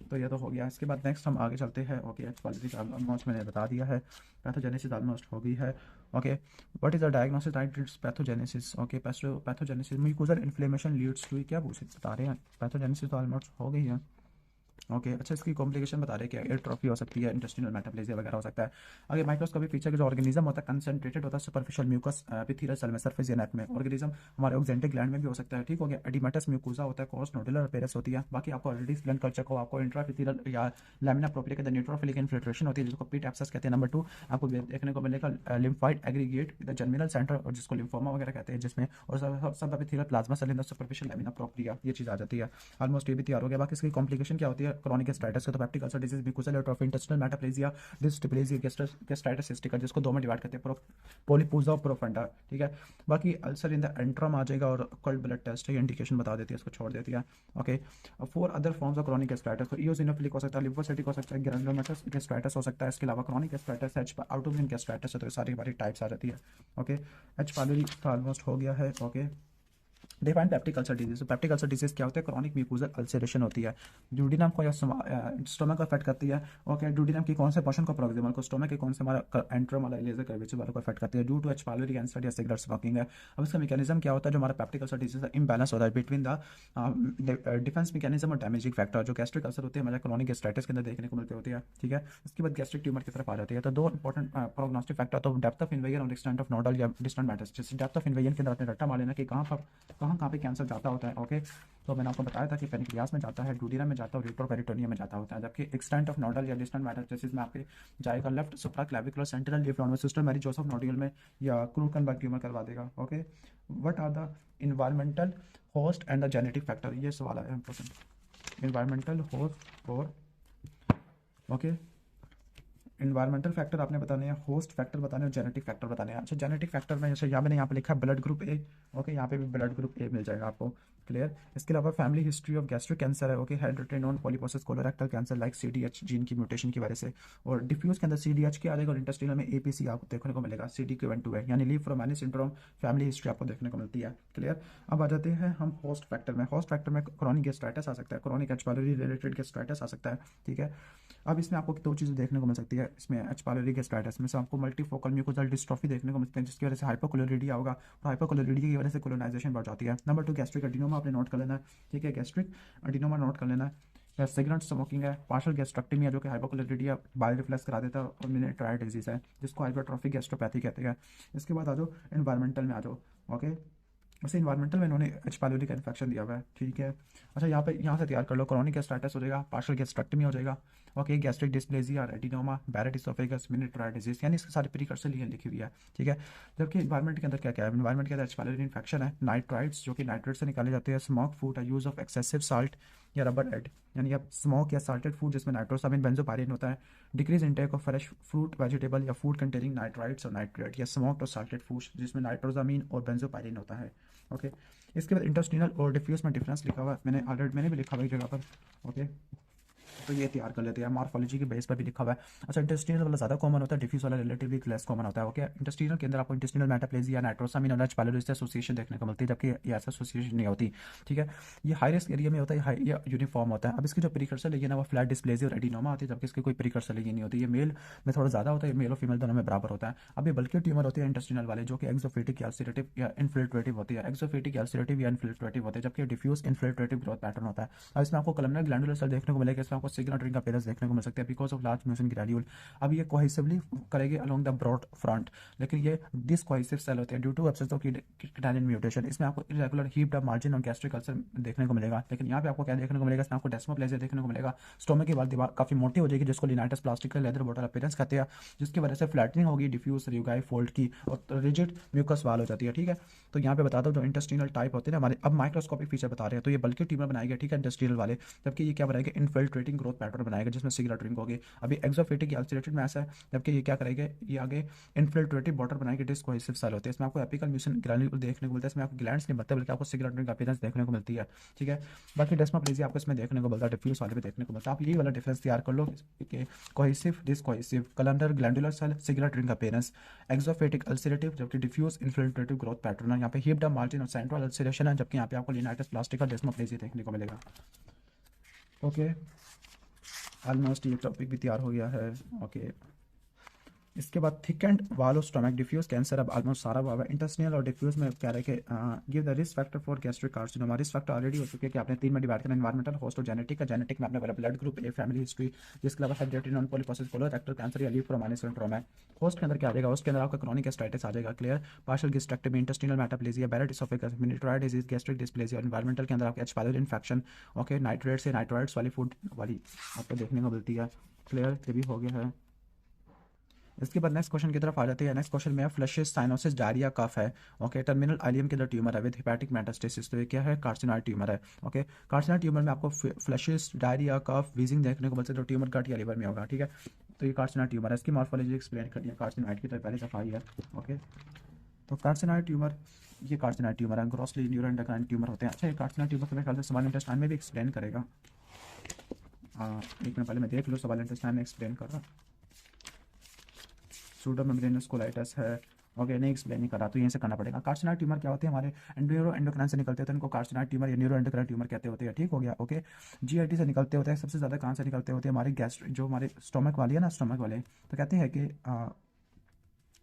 तो ये तो हो गया। इसके बाद नेक्स्ट हम आगे चलते हैं। ओके, एच पॉलिटिक्स ऑलमोस्ट मैंने बता दिया है, पैथोजेनेसिस ऑलमोस्ट हो गई है। Okay, what is the diagnosis right pathogenesis. Okay, pathogenesis mucosal inflammation leads to, क्या बता रहे हैं, पैथोजेनेसिस तो ऑलमोस्ट हो गई है। ओके अच्छा, इसकी कॉम्प्लिकेशन बता रहे हैं कि एयरट्रॉफी हो सकती है, इंटेस्टिनल मेटाप्लेजिया वगैरह हो सकता है। आगे माइक्रोस्कोपिक फीचर के जो ऑर्गेनिज्म होता है कंसंट्रेटेड होता है सुपरफिशियल म्यूकस एपिथेलियल सेल में, सरफेस या नेक में। ऑर्गेनिज्म हमारे ऑक्जेंटिक ग्लैंड में भी हो सकता है, ठीक हो गया। एडिमेटस म्यूकोसा होता है, कोर्स नोडुलर अपेयरेंस होती है। बाकी आपको ऑलरेडी स्प्लेन कल्चर को आपको इंट्राएपिथेलियल या लैमिना प्रोपिला के अंदर न्यूट्रोफिलिक इन्फिल्ट्रेशन होती है जिसको पीट एब्सेस कहते हैं। नंबर 2 आपको देखने को मिलेगा lymphoid aggregate the germinal centre और जिसको लिम्फोमा वगैरह कहते हैं जिसमें, और सब epithelial plasma cell in the superficial lamina propria, ये चीज़ आ जाती है। ऑलमोस्ट ये भी तैयार हो गया। बाकी इसकी कॉम्प्लिकेशन क्या होती है, क्रॉनिक गैस्ट्राइटिस का तो peptic ulcer disease, mucosal atrophy, intestinal metaplasia, dysplasia, gastritis cystica जिसको दो में डिवाइड करते हैं, पॉलीपूजा और प्रोफंडा, ठीक है। बाकी अल्सर इन द एंट्रम आ जाएगा और कोल्ड ब्लड टेस्ट है, इंडिकेशन बता देती है, इसको छोड़ देती है। Okay, 4 other forms of chronic gastritis, तो इओसिनोफिलिक हो सकता है, लिम्फोसिटिक हो सकता है, ग्रैनुलोमेटस गैस्ट्राइटिस हो सकता है। इसके अलावा क्रॉनिक गैस्ट्राइटिस, ऑटोइम्यून गैस्ट्राइटिस है, तो सारी हमारी टाइप्स आ जाती है। ओके, एच पायलोरी ऑलमोस्ट हो गया है। Okay, define peptic ulcer disease. Peptic ulcer disease क्या होता है, क्रॉनिक म्यूकोजल अल्सरेशन होती है, ड्यूडिनम को या स्टोमक को अफेक्ट करती है। ओके, ड्यूडिनम की कौन से पोर्शन को, प्रोक्सिमल को, स्टोमक के कौन से हमारा एंट्रम वाला लेजर कर्वेचर वाला को अफेक्ट करती है, due to H pylori cancer या सिगरेट स्मोकिंग है। अब इसका मैकेनिज्म क्या होता है, जो हमारा पेप्टिक अल्सर डिजीज है इम्बैलेंस होता है बिटवीन द डिफेंस मैकेनिज्म और डैमेजिंग फैक्टर। जो गैस्ट्रिक अल्सर होते हैं हमारे क्रॉनिक गैस्ट्राइटिस के अंदर देखने को मिलते होती है, ठीक है। इसके बाद गैस्ट्रिक ट्यूमर की तरफ आ जाती है। तो दो इंपॉर्टेंट प्रोग्नोस्टिक फैक्टर, तो डेप्थ ऑफ इन्वेजन और एक्सटेंट ऑफ नोडल या डिस्टेंट मैटर्स। जैसे डेप्थ ऑफ इन्वेजन के अंदर आपने रट्टा मार लेना कि कहाँ पे कैंसर जाता होता है। ओके, तो मैंने आपको बताया था कि पेनक्रियास में जाता है, डुओडेनम में जाता है और रेट्रोपेरिटोनियम में जाता होता है। जबकि एक्सटेंट ऑफ नोडल या डिस्टेंट मेटास्टेसिस में आपके जाएगा left supraclavicular central leaf node में, सिस्टर मैरी जोसेफ नोड्यूल में या क्रूकनबर्ग ट्यूमर करवा देगा। Okay, what are the environmental host and the genetic factor, ये सवाल है इंपॉर्टेंट। इन्वायरमेंटल होस्ट और ओके, इन्वायरमेंटल फैक्टर आपने बताने हैं, होस्ट फैक्टर बताने हैं और जेनेटिक फैक्टर बताने हैं। अच्छा, जेनेटिक फैक्टर में जैसे मैंने यहाँ पे लिखा है ब्लड ग्रुप ए। ओके, यहाँ पे भी ब्लड ग्रुप ए मिल जाएगा आपको। क्लियर। इसके अलावा family history of gastric cancer है। Okay, hereditary non polyposis colorectal cancer like CDH gene की म्यूटेशन की वजह से, और डिफ्यूज के अंदर सीडीएच के आ जाएगा और इंटेस्टिनल में एपीसी आपको देखने को मिलेगा, CD Q12 है, यानी लीव फ्रोमानी सिंड्रोम फैमिली हिस्ट्री आपको देखने को मिलती है। क्लियर। अब आ जाते हैं हम होस्ट फैक्टर में। होस्ट फैक्टर में क्रॉनिक गैस्ट्राइटिस आ सकता है, chronic H pylori related gastritis आ सकता है, ठीक है। अब इसमें आपको दो चीज़ें देखने को मिल सकती है, इसमें एच पायलोरी गैस्ट्राइटिस में से आपको मल्टीफोकल म्यूकोजल डिस्ट्रॉफी देखने को मिलती है जिसकी वजह से हाइपोक्लोरिडिया होगा, और हाइपोक्लोरिडिया की वजह से कोलोनाइजेशन बढ़ जाती है। नंबर 2 गैस्ट्रिक एडिनोमा आपने नोट कर लेना है, ठीक है, गैस्ट्रिक एडिनोमा नोट कर लेना है। या सिगरेट स्मोकिंग है, पार्शियल गैस्ट्रेक्टमी है जो कि हाइपोक्लोरिडिया बाइल रिफ्लेक्स करा देता है, और मिनेट्राइड डिजीज है जिसको हाइपरट्रॉफिक गैस्ट्रोपैथी कहते हैं। इसके बाद आ जाओ एनवायरमेंटल में आ जाओ। ओके, वैसे इन्वायरमेंटल में इन्होंने एच पायलोरी का इन्फेक्शन दिया हुआ है, ठीक है। अच्छा, यहाँ से तैयार कर लो, क्रॉनिक गैस्ट्राइटिस हो जाएगा, पार्शियल गैस्ट्रेक्टमी हो जाएगा। Okay, gastric dysplasia, adenoma, Barrett oesophagus, Menetrier disease, यानी इसके सारे प्रीकर्सर लिखी हुई है, ठीक है। जबकि इन्वायरमेंट के अंदर क्या क्या है, इन्वायरमेंट के अंदर एच पायलोरी इन्फेक्शन है, नाइट्राइड्स जो कि नाइट्रेट से निकाले जाते हैं, smoke food, use of excessive salt या रबर एड, यानी अब स्मोक या साल्टेड फूड जिसमें नाइट्रोसामिन बेंजोपायरिन होता है, decrease intake of fresh fruit vegetable या फूड कंटेनिंग नाइट्राइड्स और नाइट्रेट, या स्मोक्ड और साल्टेड फूड जिसमें नाइट्रोसामिन और बेंजोपायरिन होता है। ओके, इसके बाद इंटेस्टिनल और डिफ्यूज में डिफरेंस लिखा हुआ है, मैंने भी लिखा हुआ एक जगह पर। ओके, तो ये तैयार कर लेते हैं, मॉर्फोलॉजी के बेस पर भी लिखा हुआ है। अच्छा, इंटेस्टिनल वाला ज़्यादा कॉमन होता है, डिफ्यूज वाला रिलेटिवली लेस कॉमन होता है। ओके, इंटेस्टिनल के अंदर आपको इंटेस्टिनल मेटाप्लेजिया, नाइट्रोसामिन और एच पायलोरी से एसोसिएशन देखने को मिलती है, जबकि ये ऐसा एसोसिएशन नहीं होती, ठीक है। ये हाई रिस्क एरिया में होता है, ये यूनिफॉर्म होता है। अब इसकी जो प्रीकर्सर लेगी ना वो फ्लैट डिस्प्लेजिया और एडिनोमा होती है, जबकि इसकी कोई प्रीकर्सर लेगी नहीं होती। ये मेल में थोड़ा ज़्यादा होता है, मेल और फीमेल दोनों में बराबर होता है। अब ये बल्कि ट्यूमर होती है इंटेस्टिनल वाले जो कि एक्सोफेटिक अल्सरेटिव या इन्फिल्ट्रेटिव होती है, एक्सोफेटिक अल्सरेटिव या इन्फिल्ट्रेटिव होते हैं, जबकि डिफ्यूज इन्फिल्ट्रेटिव ग्रोथ पैटर्न होता है। अब इसमें आपको कलमनर ग्लैंडुलर सेल देखने को मिलेगा, इसमें आपको आपको सिग्नल ड्रिंक अपीयरेंस देखने को मिल सकती है because of large mucin granule. अब ये कोहेसिवली करेगी अलोंग द ब्रॉड फ्रंट, लेकिन ये डिसकोहेसिव सेल होते हैं ड्यू टू एब्सेंस ऑफ किटानिन म्यूटेशन। इसमें आपको इरेगुलर हीप्ड अप मार्जिन और गैस्ट्रिक अल्सर देखने को मिलेगा। लेकिन यहाँ पे आपको क्या देखने को मिलेगा, इसमें आपको डेस्मोप्लेजिया देखने को मिलेगा। स्टोमक की वाल दीवार काफी मोटी हो जाएगी जिसको लिनाइटस प्लास्टिक का लेदर बॉटल अपीयरेंस कहते हैं, जिसकी वजह से फ्लैटनिंग होगी, डिफ्यूज रिगाई फोल्ड की और रिजिड म्यूकस वाल हो जाती है। ठीक है, तो यहाँ पे बता दो जो इंटेस्टिनल टाइप होते हैं हमारे, अब माइक्रोस्कोपिक फीचर बता रहे हैं। तो ये बल्कि ट्यूमर बनाएगा, ठीक है, इंटेस्टिनल वाले, जबकि ये क्या बनाएगा, इन्फिल्ट्रेटिंग ग्रोथ पैटर्न बनाएगा जिसमें सिगरेट ड्रिंक होगी। अभी एक्सोफिटिक अल्सरेटेड मैस है, जबकि ये क्या करेगा, ये आगे इन्फिल्ट्रेटिव बॉर्डर बनाएगा, डिस्कोहेसिव सेल होते हैं। इसमें आपको एपिकल म्यूसिन ग्रैन्यूल देखने को मिलता है, इसमें आपको ग्लैंड्स नहीं बनते बल्कि आपको सिगरेट ड्रिंक अपीयरेंस देखने को मिलती है। ठीक है, बाकी डेस्मोप्लेजिया आपको इसमें देखने को मिलता है, डिफ्यूज वाले पे देखने को मिलता है। आप यही वाला डिफरेंस तैयार कर लो कि cohesive, discohesive, columnar glandular cell, signet ring appearance, exophytic ulcerative, जबकि डिफ्यूज इन्फिल्ट्रेटिव ग्रोथ पैटर्न है। यहाँ पे हिप्ड मार्जिन और सेंट्रल अल्सरेशन है, जबकि यहाँ पे आपको लिनाइटस प्लास्टिक का डेस्मोप्लेजिया देखने को मिलेगा। ओके, ऑलमोस्ट ये टॉपिक भी तैयार हो गया है। ओके, इसके बाद थिक एंड वालो स्टोमक डिफ्यूज कैंसर, अब ऑलमोस्ट सारा हुआ है। इंटेस्टिनल और डिफ्यूज में क्या रहे कि give the risk factor for gastric carcinoma. Risk factor already हो चुके हैं कि आपने 3 में डिवाइड करना, एनवायरमेंटल, होस्ट और जेनेटिक का। जेनेटिक में आपने बोला blood group A, family history, जिसके अलावा hereditary non polyposis colorectal cancer या लीव प्रोमाइनस सिंड्रोम है। होस्ट के अंदर क्या आ जाएगा, होस्ट के अंदर आपका क्रॉनिक गैस्ट्राइटिस आ जाएगा, clear, partial gastrectomy, intestinal metaplasia, Barrett oesophagus, Menetrier disease, gastric dysplasia. Environmental के अंदर आपके H pylori infection, okay, nitrate से नाइट्राइड्स वाली फूड वाली आपको देखने को मिलती है, क्लियर, ये भी हो गया है। इसके बाद नेक्स्ट क्वेश्चन की तरफ आ जाते हैं। नेक्स्ट क्वेश्चन में है फ्लशिस, साइनोसिस, डायरिया, कफ है, ओके, टर्मिनल आइलियम के अंदर ट्यूमर है विद हेपेटिक मेटास्टेसिस, तो ये क्या है, कार्सिनॉइड ट्यूमर है। ओके, कार्सिनॉइड ट्यूमर में आपको फ्लशिस, डायरिया, कफ, वीजिंग देखने को मिलता है, तो ट्यूमर गट या लिवर में होगा। ठीक है, तो ये कार्सिनॉइड ट्यूमर है। इसकी मॉर्फोलॉजी एक्सप्लेन कर दिया कार्सिनॉइड की, तो पहले दफा आई है। ओके, तो कार्सिनॉइड ट्यूमर, ये कार्सिनॉइड ट्यूमर है, ग्रॉसली न्यूरोएंडोक्राइन ट्यूमर होते हैं। अच्छा, ये कार्सिनॉइड ट्यूमर मेरे ख्याल से स्मॉल इंटेस्टाइन में भी एक्सप्लेन करेगा। एक मिनट पहले मैं देख लूँ, स्मॉल इंटेस्टाइन में एक्सप्लेन कर रहा, सूडोमेम्ब्रेनस कोलाइटिस है। ओके, नहीं एक्सप्लेन नहीं करा तो यहीं से करना पड़ेगा। कार्सिनॉइड ट्यूमर क्या होते हैं, हमारे न्यूरोएंडोक्राइन से निकलते होते हैं, इनको कार्सिनॉइड ट्यूमर या न्यूरोएंडोक्राइन ट्यूमर कहते होते हैं। ठीक हो गया। ओके, जीआईटी से निकलते होते हैं, सबसे ज़्यादा कहाँ से निकलते होते हैं, हमारे गैस्ट्रिक, जो हमारे स्टोमक वाली है ना, स्टोमक वाले, तो कहते हैं कि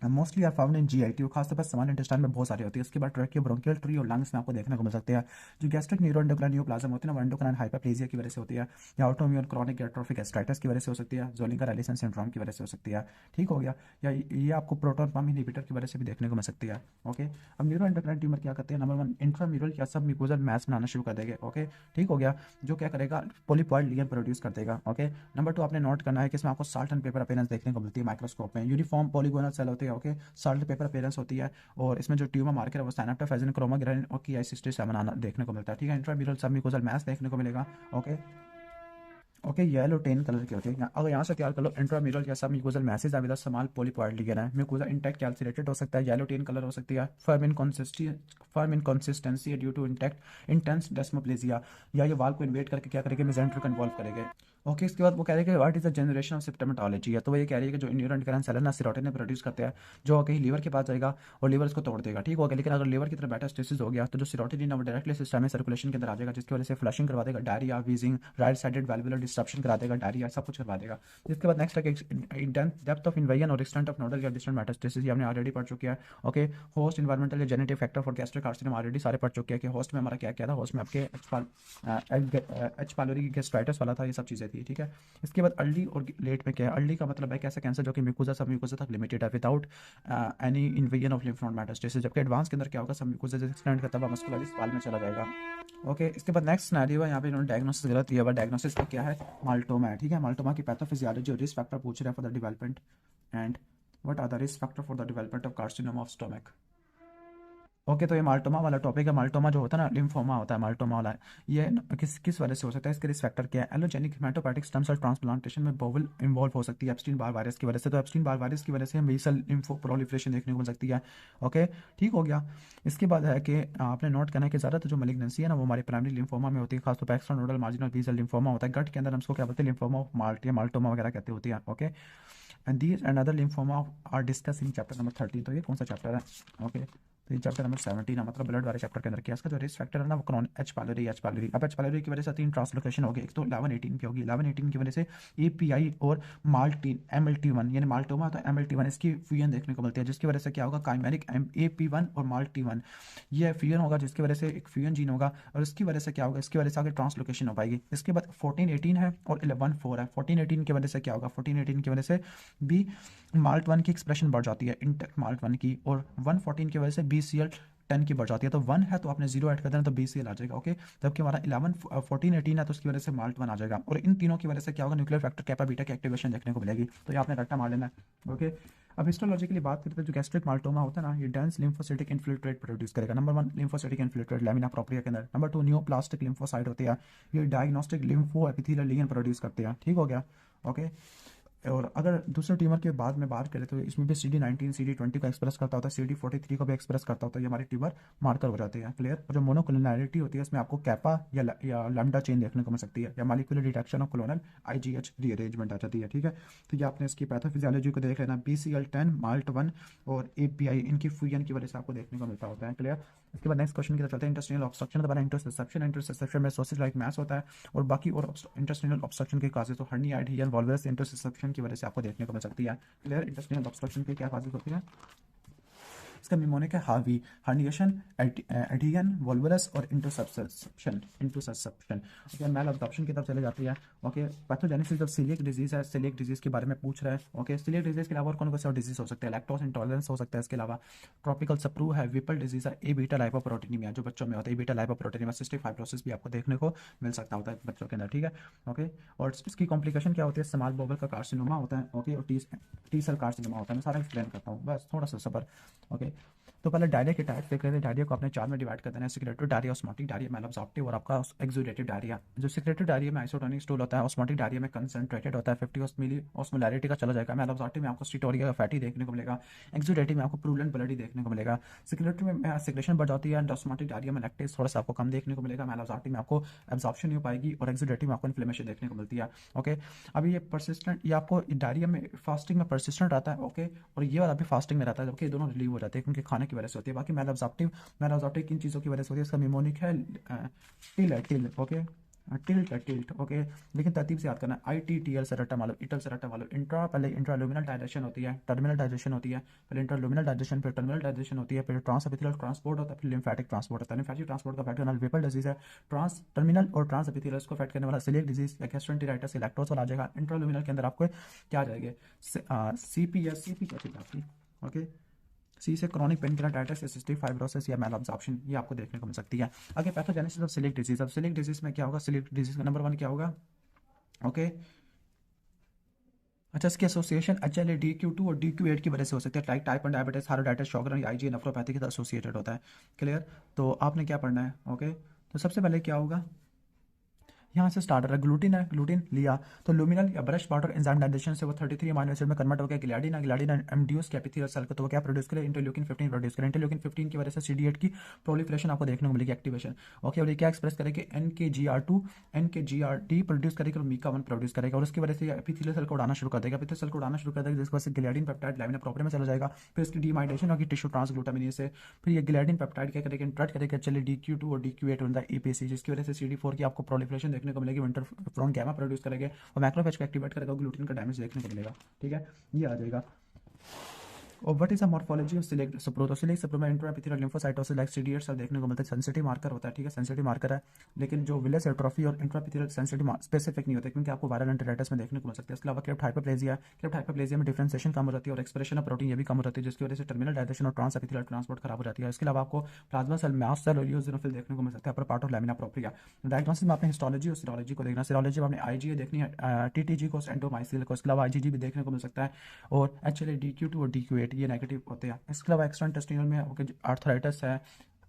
mostly are found in GIT, और खासतौर पर स्मॉल इंटेस्टाइन में बहुत सारी होती है। इसके बाद ट्रैकियो, ब्रोंकियल ट्री और लंग्स में आपको देखने को मिल सकते हैं। जो गैस्ट्रिक न्यूरोएंडोक्राइन न्यूरोप्लाज्म होती है ना, वो एंडोक्राइन हाइपरप्लेजिया की वजह से होती है, या ऑटोइम्यून क्रॉनिक एट्रोफिक गैस्ट्राइटिस की वजह से हो सकती है, ज़ोलिंगर एलिसन सिंड्रोम की वजह से हो सकती है। ठीक हो गया, या ये आपको प्रोटॉन पंप इनहिबिटर की वजह से भी देखने को मिल सकती है। ओके, अब न्यूरोएंडोक्राइन ट्यूमर क्या करते हैं, नंबर 1 इंट्राम्यूरल या सब म्यूकोजल मैस बनाना शुरू कर देंगे। ओके, ठीक हो गया, जो क्या करेगा, पॉलीपॉइड लिगेंड प्रोड्यूस कर देगा। ओके, नंबर 2 आपने नोट करना है कि इसमें आपको साल्ट एंड पेपर अपीयरेंस देखने को मिलती है माइक्रोस्कोप में। यूनिफॉर्म पॉलीगोनल सेल होते हैं। ओके, साल्ट पेपर अपीयरेंस होती है, और इसमें जो ट्यूमर मार्कर है वो साइनेप्टोफेजिन, क्रोमोग्रेनिन और कीआईसिस्टिस देखने को मिलता है। ठीक है, इंट्राम्यूरल सबम्यूकोजल मैस देखने को मिलेगा। Okay, okay, yellow tan colour की होती है। अगर यहाँ से तैयार कर लो, इंट्राम्यूरल या sub mucosal message with small polypoid ligand है, म्यूकोजा इंटैक्ट कैल्सिलेटेड हो सकता है, येलो टेन कलर हो सकती है, firm in consistency due to intense desmoplasia, या ये वाल को इन्वेट करके क्या करेंगे, मेसेंटर को इन्वॉल्व करेंगे। ओके, इसके बाद वो कह रहे हैं कि what is the generation of symptomatology है, तो वो ये कह रही है कि जो न्यूरोएंडोक्राइन सेल है ना, सिरोटिन प्रोड्यूस करते हैं, जो कहीं लीवर के पास जाएगा और लीवर इसको तोड़ देगा। ठीक हो गया, लेकिन अगर लीवर की तरफ मेटास्टेसिस हो गया तो जो सिरोटिन है वो डायरेक्टली सिस्टम में सर्कुलेशन के अंदर आ जाएगा, जिसकी वजह से फ्लशिंग करवा देगा, diarrhoea, wheezing, right sided valvular disruption करा देगा, डायरिया, सब कुछ करवा देगा। जिसके बाद नेक्स्ट है डेप्थ ऑफ इन्वेजन और एक्सटेंट ऑफ नोडल या डिस्टेंट मेटास्टेसिस, ये हमने ऑलरेडी पढ़ चुके हैं। ओके, होस्ट, एनवायरमेंटल या genetic factor for gastric carcinoma already सारे पढ़ चुके हैं कि होस्ट में हमारा क्या क्या था। होस्ट में आपके एच पायलोरी गैस्ट्राइटिस वाला था, ये सब चीज़ें थी। ठीक है, इसके बाद अर्ली और लेट में क्या है, अर्ली का मतलब है कैसा कैंसर जो कि म्यूकोजा, सब म्यूकोजा तक लिमिटेड है without any invasion of lymph node metastasis, जबकि एडवांस के अंदर क्या होगा, सब म्यूकोजा जैसे एक्सटेंड करता हुआ मस्कुलर वाल में चला जाएगा। ओके, इसके बाद नेक्स्ट सिनेरियो है, यहाँ पे इन्होंने डायग्नोसिस गलत दिया हुआ। डायग्नोसिस में क्या है, माल्टोमा है। ठीक है, माल्टोमा की पैथोफिजियोलॉजी और रिस्क फैक्टर पूछ रहे हैं for the development, and what are the risk factor for the development of carcinoma of stomach. Okay, तो ये माल्टोमा वाला टॉपिक है। माल्टोमा जो होता है ना, लिम्फोमा होता है माल्टोमा वाला, ये किस वजह से हो सकता है, इसके रिस्क फैक्टर क्या है, allogeneic haematopoietic stem cell transplantation में बोवल इन्वॉल्व हो सकती है एप्स्टीन बार वायरस की वजह से, तो एप्स्टीन बार वायरस की वजह से मीसल लिम्फो प्रोलिफरेशन देखने को मिल सकती है। ओके, ठीक हो गया। इसके बाद है कि आपने नोट करना है कि ज़्यादातर जो मैलिग्नेंसी है ना, वो हमारे प्राइमरी लिम्फोमा में होती है, खासतौर पर एक्स्ट्रा नोडल मार्जिनल बीजल लिम्फोमा होता है। गट के अंदर हम उसको क्या बोलते हैं, लिम्फोमा ऑफ माल्ट या माल्टोमा वगैरह कहते होती है। Okay, and these and other lymphoma are discuss in chapter number 13, तो ये कौन सा चैप्टर है। ओके, तो ये चैप्टर नंबर 17 है, मतलब ब्लड वाले चैप्टर के अंदर किया। इसका जो रिस्क फैक्टर है ना वो क्रॉनिक एच पायलोरी अब एच पायलोरी की वजह से 3 ट्रांसलोकेशन हो गई। एक तो 11-18 की होगी, 11-18 की वजह से एपीआई और माल्टीन MLT1 यानी माल्टोमा तो MLT1 इसकी फ्यूजन देखने को मिलती है, जिसकी वजह से क्या होगा काइमेरिक AP1 और माल्टी1 ये फ्यूजन होगा, जिसकी वजह से एक फ्यूजन जीन होगा और इसकी वजह से क्या होगा, इसकी वजह से आगे ट्रांसलोकेशन हो पाएगी। इसके बाद 14-18 है और 11-4 है। 14-18 की वजह से क्या होगा, 14-18 की वजह से भी माल्ट 1 की एक्सप्रेशन बढ़ जाती है, इंटेक्ट माल्ट 1 की, और 114 की वजह से BCL10 की बढ़ जाती है। तो 1 है तो आपने 0 ऐड कर देना तो BCL आ जाएगा। ओके, जबकि हमारा 14-18 है तो उसकी वजह से माल्ट 1 आ जाएगा। और इन तीनों की वजह से क्या होगा, न्यूक्लियर फैक्टर कैपा बीटा की एक्टिवेशन देखने को मिलेगी। तो ये आपने रट्टा मार लेना है। ओके, अब हिस्टोलॉजिकली बात करते हैं, जो गैस्ट्रिक माल्टोमा होता है ना, ये डेंस लिम्फोसिटिक इन्फिल्ट्रेट प्रोड्यूस करेगा। Number 1 lymphocytic infiltrate lamina propria के अंदर। नंबर 2 नियोप्लास्टिक लिम्फोसाइट होते हैं, ये diagnostic lympho epithelial lesion produce करते हैं। ठीक हो गया। ओके, और अगर दूसरे ट्यूमर के बाद में बात करें तो इसमें भी CD19 CD20 को एक्सप्रेस करता होता है, CD43 को भी एक्सप्रेस करता होता है, ये हमारे ट्यूमर मार्कर हो जाते हैं। क्लियर। और जो मोनोक्लोनैलिटी होती है इसमें आपको कैपा या लैम्डा चेन देखने को मिल सकती है, या molecular detection of clonal IGH rearrangement आ जाती है। ठीक है, तो ये आपने इसकी पैथोफिजियोलॉजी को देख लेना, BCL10 माल्ट 1 और API इनकी फ्यूजन की वजह से आपको देखने को मिलता होता है। क्लियर। इसके बाद नेक्स्ट क्वेश्चन की तरफ चलते हैं। इंटेस्टिनल ऑब्स्ट्रक्शन दोबारा इंटरसेप्शन में सोसेज लाइक मैस होता है और बाकी और इंटेस्टिनल ऑब्स्ट्रक्शन के काजेज तो हर्निया एडहेजन वॉल्वुलस इंटरसेप्शन की वजह से आपको देखने को मिल सकती है। क्लियर। इंटेस्टिनल ऑब्स्ट्रक्शन की क्या काजेज होती है, इसका निमोनिक है हावी, हर्निएशन, एडियन, वॉल्वुलस और इंटरसेप्शन। ओके, मैल अब्जॉर्प्शन की तरफ चले जाती है। Okay, pathogenesis of coeliac disease है, सीलिएक डिजीज के बारे में पूछ रहा है। ओके, सीलिएक डिजीज के अलावा और कौन से और डिजीज हो सकते हैं, लैक्टोज इंटॉलरेंस हो सकता है, इसके अलावा ट्रॉपिकल सप्रू है, विपल डिजीज है, ए बीटा लाइपोप्रोटीनिमिया जो बच्चों में होता है, ए बीटा लाइपोप्रोटीनिमिया, सिस्टिक फाइब्रोसिस भी आपको देखने को मिल सकता होता है बच्चों के अंदर। ठीक है। ओके, और इसकी कॉम्प्लिकेशन क्या होती है, स्मॉल बॉबल का कार्सिनोमा होता है। ओके, और टी सेल कार्सिनोमा होता है। मैं सारा एक्सप्लेन करता हूँ, बस थोड़ा सा सबर। ओके, तो पहले डायरिया के टाइप देख रहे थे। डायरिया को आपने 4 में डिवाइड कर देना है, सिक्रेटरी डायरिया, ऑस्मोटिक डायरिया, मैलअब्जॉर्प्टिव और आपका एक्सुडेटिव डायरिया। जो सिक्रेटरी डायरिया में आइसोटोनिक स्टूल होता है, ऑस्मोटिक डायरिया में कंसंट्रेटेड होता है, 50 मिली ऑस्मोलैरिटी का चला जाएगा। मैलअब्जॉर्प्टिव में आपको स्टीटोरिया फैटी देखने को मिलेगा, एक्सुडेटिव में आपको प्रूलेंट ब्लडी देखने को मिलेगा, सिक्रेटरी में सिक्रेशन बढ़ जाती है, एंड ऑस्मोटिक डायरिया में लैक्टेज थोड़ा सा आपको कम देखने को मिलेगा, मैलअब्जॉर्प्टिव में आपको एब्जॉर्प्शन नहीं हो पाएगी और एक्सुडेटिव में आपको इन्फ्लेमेशन देखने को मिलती है। ओके, अभी ये परसिस्टेंट, ये आपको डायरिया में फास्टिंग में परसिस्टेंट रहता है। ओके, और ये वाला भी फास्टिंग में रहता है, जबकि दोनों रिलीव हो जाते हैं क्योंकि खाने की वजह से होती है। बाकी मैलअब्जॉर्प्टिव किन चीज़ों की वजह से होती है, इसका निमोनिक है, टिल। Okay, tilt. ओके, लेकिन तरतीब से याद करना, ITTL से रट्टा मालूम, इटल से रट्टा मालूम। इंट्रा पहले इंट्राल्यूमिनल डाइजेशन होती है, टर्मिनल डाइजेशन होती है, पहले इंट्राल्यूमिनल डाइजेशन, फिर टर्मिनल डाइजेशन होती है, फिर ट्रांसएपिथेलियल ट्रांसपोर्ट होता है, फिर लिम्फेटिक ट्रांसपोर्ट होता है। लिम्फेटिक ट्रांसपोर्ट का अफेक्ट करने वाला वेपल डिजीज है, टर्मिनल और ट्रांसएपिथेलियल को अफेक्ट करने वाला सिलिएक डिजीज या गैस्ट्रोएंटेराइटिस, लैक्टोज आ जाएगा। इंट्राल्यूमिनल के अंदर आपको क्या आ जाएगा, CP या CP क्या चीज़ आपकी। ओके, सी से क्रॉनिक पेनक्रेटाइटिस, सिस्टिक फाइब्रोसिस या मैलअब्जॉर्प्शन, ये आपको देखने को मिल सकती है। आगे पैथोजेनेसिस ऑफ सिलिएक डिजीज। अब सिलिएक डिजीज में क्या होगा, सिलिएक डिजीज का नंबर 1 क्या होगा। ओके, अच्छा, इसकी एसोसिएशन HLA-DQ2 और DQ8 की वजह से हो सकती है, like type 1 diabetes, thyroiditis, Sjogren, IgA nephropathy के साथ एसोसिएटेड होता है। क्लियर। तो आपने क्या पढ़ना है। ओके, तो सबसे पहले क्या होगा, यहाँ से स्टार्टर है, ग्लूटिन है, ग्लूटिन लिया तो लुमिनल या ब्रश पाउडर एंजाइम डाइजेशन से वो 33 अमीनो एसिड में कन्वर्ट हो गया गिलाडिन एमड्यूस कैपिथियल सेल को, तो वो क्या प्रोड्यूस करे, इंटरल्यूकिन 15 प्रोड्यूस करे। इंटरल्यूकिन 15 की वजह से CD8 की प्रोलिफरेशन आपको देखने को मिलेगी, एक्टिवेशन। ओके, और ये क्या एक्सप्रेस करेगी, NKGR2 NKGRD प्रोड्यूस करेगा और मीका 1 प्रोड्यूस करेगा, और उसकी वजह से एपिथेलियल सेल को उड़ाना शुरू कर देगा, एपिथेलियल सेल को उड़ाना शुरू कर देगा, जिसकी वजह से गिलाडिन पेप्टाइड लैमिना प्रोपिया में चला जाएगा, फिर इसकी डीमाइडेशन होगी टिश्यू ट्रांसग्लूटामिनेज से, फिर ये गिलाडिन पेप्टाइड क्या करेगा, इंटरेक्ट करेगा चलिए DQ2 और DQ8 होता है APC, जिसकी वजह से CD4 की आपको प्रोलिफरेशन देखने को मिलेगी, इंटरफ्रॉन गैमा प्रोड्यूस करेंगे और मैक्रोफेज को एक्टिवेट करेगा, ग्लूटिन का डैमेज देखने को मिलेगा। ठीक है, ये आ जाएगा। और what is the morphology of celiac sprue, तो सिलिएक सप्रो में इंट्राएपिथेलियल लिम्फोसाइटोसिस लाइक CD8 सब देखने को मिलता है, सेंसिटिव मार्कर होता है। ठीक है, सेंसिटिव मार्कर है, लेकिन जो विलस एट्रोफी और इंट्राएपिथेलियल सेंसिटिव स्पेसिफिक नहीं होता क्योंकि आपको वायरल एंटेराइटिस में देखने को मिल सकता है। इसके अलावा क्लेफ्ट हाइपरप्लेजिया में डिफरेंशिएशन कम हो जाती है और एक्सप्रेशन ऑफ प्रोटीन ये भी कम हो जाती है, जिसकी वजह से टर्मिनल डाइजेशन और ट्रांसएपिथेलियल ट्रांसपोर्ट खराब हो जाती है। इसके अलावा आपको प्लाज्मा सेल, मास्ट सेल और यूजिनोफिल देखने को मिल सकता है, upper part of lamina propria. Diagnosis में आपने हिस्टोलॉजी और सीरोलॉजी को देखना, सीरोलॉजी में आपने IgA देखनी है, TTG को, एंडोमाइसिल को, इसके अलावा IgG भी देखने को मिल सकता है, और HLA-DQ2 और DQ8 ये नेगेटिव होते हैं। इसके अलावा एक्स्ट्राइंटेस्टिनल में आर्थराइटिस है,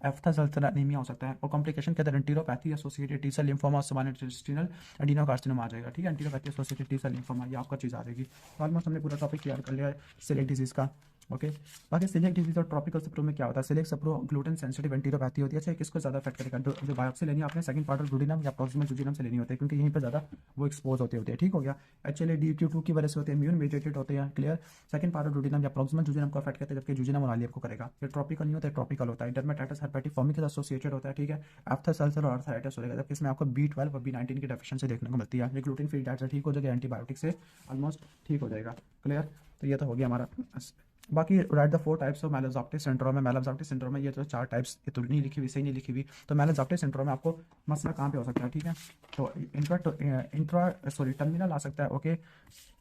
एनीमिया हो सकता है, और कॉम्प्लिकेशन के अंदर enteropathy associated T cell lymphoma, small intestinal adenocarcinoma आ जाएगा। ठीक है, enteropathy associated T cell lymphoma ये आपका चीज़ आ जाएगी। ऑलमोस्ट हमने पूरा टॉपिक क्लियर कर लिया है सिलिएक डिजीज़ का। ओके। बाकी सिलेक्ट डिजीज और ट्रॉपिकल सप्रो में क्या होता है, सिलेक्ट सप्रो ग्लूटेन सेंसिटिव एंटीरोपैथी होती है। अच्छा, किसको ज़्यादा अफेक्ट करेगा, जो बायोप्सी लेनी है आपने सेकंड पार्ट ऑफ डुडिनम या प्रॉक्सिमल जुजिनम से लेनी होती है, क्योंकि यहीं पर ज़्यादा वो एक्सपोज होते हैं। ठीक हो गया। एक्चुअली DQ2 की वजह से होते हैं, इम्यून मेडिएटेड होते हैं। क्लियर। सेकंड पार्ट ऑफ डुडिनम या प्रॉक्सिमल जुजिनम को अफेक्ट करते हैं, जबकि जुजिनम और आलियम को करेगा। ये ट्रॉपिकल नहीं होता है, ट्रॉपिकल होता है। डर्मेटाइटिस हेपेटिफॉर्मी के साथ एसोसिएटेड होता है। ठीक है। एप्थस अल्सर और आर्थराइटिस होगा, जबकि इसमें आपको B12 और B19 की डेफिशिएंसी देखने को मिलती है। ये ग्लूटेन फ्री डाइट से ठीक हो जाएगा, एंटीबायोटिक से ऑलमोस्ट ठीक हो जाएगा। क्लियर। तो ये तो हो गया हमारा। बाकी right the 4 types of malabsorption syndrome में, मैलाजॉक्टिस सिंड्रोम में ये तो 4 टाइप्स, ये तो नहीं लिखी हुई, सही नहीं लिखी हुई। तो मैलाजॉक्टिस सिंड्रोम में आपको मसला कहाँ पे हो सकता है, ठीक है। तो टर्मिनल आ सकता है। ओके।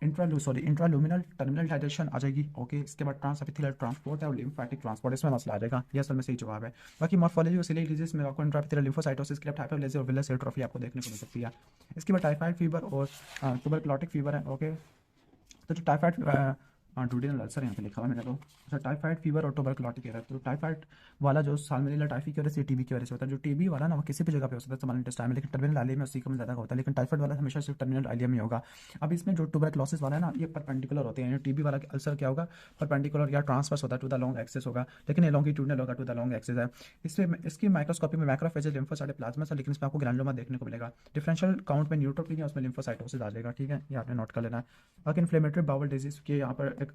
इंट्रालुमिनल टर्मिनल डाइजेशन आ जाएगी। ओके। इसके बाद ट्रांसएपिथेलियल ट्रांसपोर्ट है और लिम्फेटिक ट्रांसपोर्ट, इसमें मसला आ जाएगा। ये असल में सही जवाब है। बाकी मॉर्फोलॉजी और सिलेक्ट डिजीज में आपको इंट्राएपिथेलियल लिम्फोसाइटोसिस, क्लेफ्ट हाइपोप्लेजिया और विलर एट्रोफी आपको देखने को मिल सकती है। इसके बाद टाइफाइड फीवर और ट्यूबरकुलोटिक फीवर है। ओके। तो जो टाइफाइड डुडेनल अल्सर यहाँ पे लिखा हुआ है मैंने तो। अच्छा, टाइफाइड फीवर और ट्यूबरकुलोसिस कह रहा है। तो टाइफाइड वाला जो साल्मोनेला टाइफी की वजह से, टीबी की वजह से होता है। जो टीबी वाला ना वो किसी भी जगह पे हो सकता है स्मॉल इंटेस्टाइन में, लेकिन टर्मिनल आइलियम में उसी का ज़्यादा होता है। लेकिन टाइफाइड वाला हमेशा सिर्फ टर्मिनल आइलियम में होगा। अब इसमें जो ट्यूबरकुलोसिस वाला है ना, ये परपेंडिकुलर होते हैं। टीबी वाला अल्सर क्या होगा, परपेंडिकुलर या ट्रांसवर्स होता है टू द लॉन्ग एक्सिस होगा, लेकिन ये लॉन्गिट्यूडनल होगा, टू द लॉन्ग एक्सिस है। इसकी माइक्रोस्कोपी में मैक्रोफेजेस, लिम्फोसाइट, प्लाज्मा से, लेकिन इसमें आपको ग्रैनुलोमा देखने को मिलेगा। डिफरेंशियल काउंट में न्यूट्रोपिनिया, उसमें लिम्फोसाइटोसिस आ जाएगा। ठीक है, ये आपने नोट कर लेना है। बाकी इन्फ्लेमेटरी बाउल डिजीज के यहाँ पर एक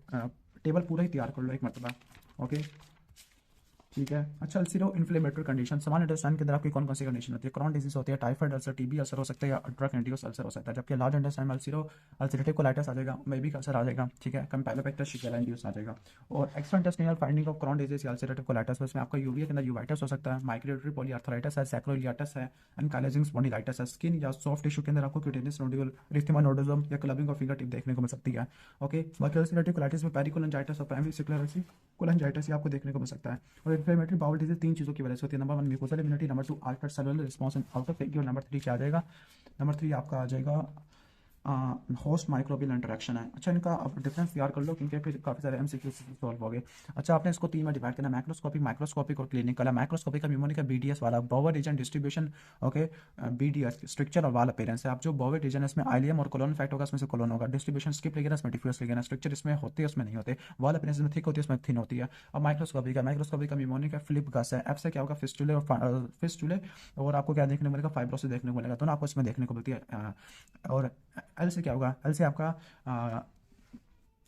टेबल पूरा ही तैयार कर लो एक मरतबा। ओके, ठीक है। अच्छा, अल्सरो इन्फ्लेमेटरी कंडीशन, समान इंटेस्टाइन के अंदर आपकी कौन कौन सी कंडीशन होती है, क्रॉन डिजीज होती है, टाइफाइड अल्सर, टीबी अल्सर हो सकता है, या अल्ट्राकेंडियोस अल्सर हो सकता है। जबकि लार्ज इंटेस्टाइन में अल्सरो अल्सरेटिव कोलाइटिस आ जाएगा, मेबी अल्सर आ जाएगा। ठीक है, कैम्पेलोपेक्टर शिगेल्ला इंड्यूस आ जाएगा। और extra intestinal finding of Crohn disease या अल्सरेटिव कोलाइटिस, उसमें आपका यूविया के अंदर यूवाइटिस हो सकता है, माइग्रेटरी पॉलीआर्थराइटिस है, सैक्रोइलियाटिस है, एनकाइलोजिंग स्पॉन्डिलाइटिस है। स्किन या सॉफ्ट टिश्यू के अंदर आपको क्यूटेनियस नोड्यूल, इरिथेमा नोडोसम या क्लबिंग ऑफ फिंगर टिप देखने को मिल सकती है। ओके। बाकी अल्सरेटिव कोलाइटिस में पेरिकोलंजाइटिस और प्राइमरी सिकुलर कोलंजाइटिस आपको देखने को मिल सकता है। और इन्फ्लेमेटरी बाउल डिजीज 3 चीज़ों की वजह से होती है। Number 1 mucosal immunity, number 2 Altered cellular response out of, और नंबर 3 क्या आ जाएगा, नंबर 3 आपका आ जाएगा होस्ट माइक्रोबियल इंटरेक्शन है। अच्छा, इनका आप डिफरेंस तैयार कर लो, क्योंकि फिर काफ़ी सारे MCQ सॉल्व हो गए। अच्छा, आपने इसको 3 में डिवाइड करना, मैक्रोस्कोपिक, माइक्रोस्कोपिक और क्लिनिकल है। माइक्रोस्कोपिक का न्यूमोनिक है BDS वाला, bowed region distribution. Okay. BDS structure और वाल अपीयरेंस है। आप जो बोवेड रीजन है इसमें आइलियम और कोलोन फैक्ट होगा, इसमें से कोलोन होगा। डिस्ट्रीब्यूशन स्किप लिखेगा, इसमें डिफ्यूज लिखेगा। स्ट्रक्चर इसमें होते हैं, उसमें नहीं होते। वाल अपीयरेंस में थिक होती है, उसमें थिन होती है। अब माइक्रोस्कोपिक का न्यूमोनिक है फ्लिप गस है। एफ से क्या होगा, फिस्टुले और आपको क्या देखने को मिलेगा, फाइब्रोसिस देखने को मिलेगा। दोनों आपको इसमें देखने को मिलती है। और एल से क्या होगा, एल से आपका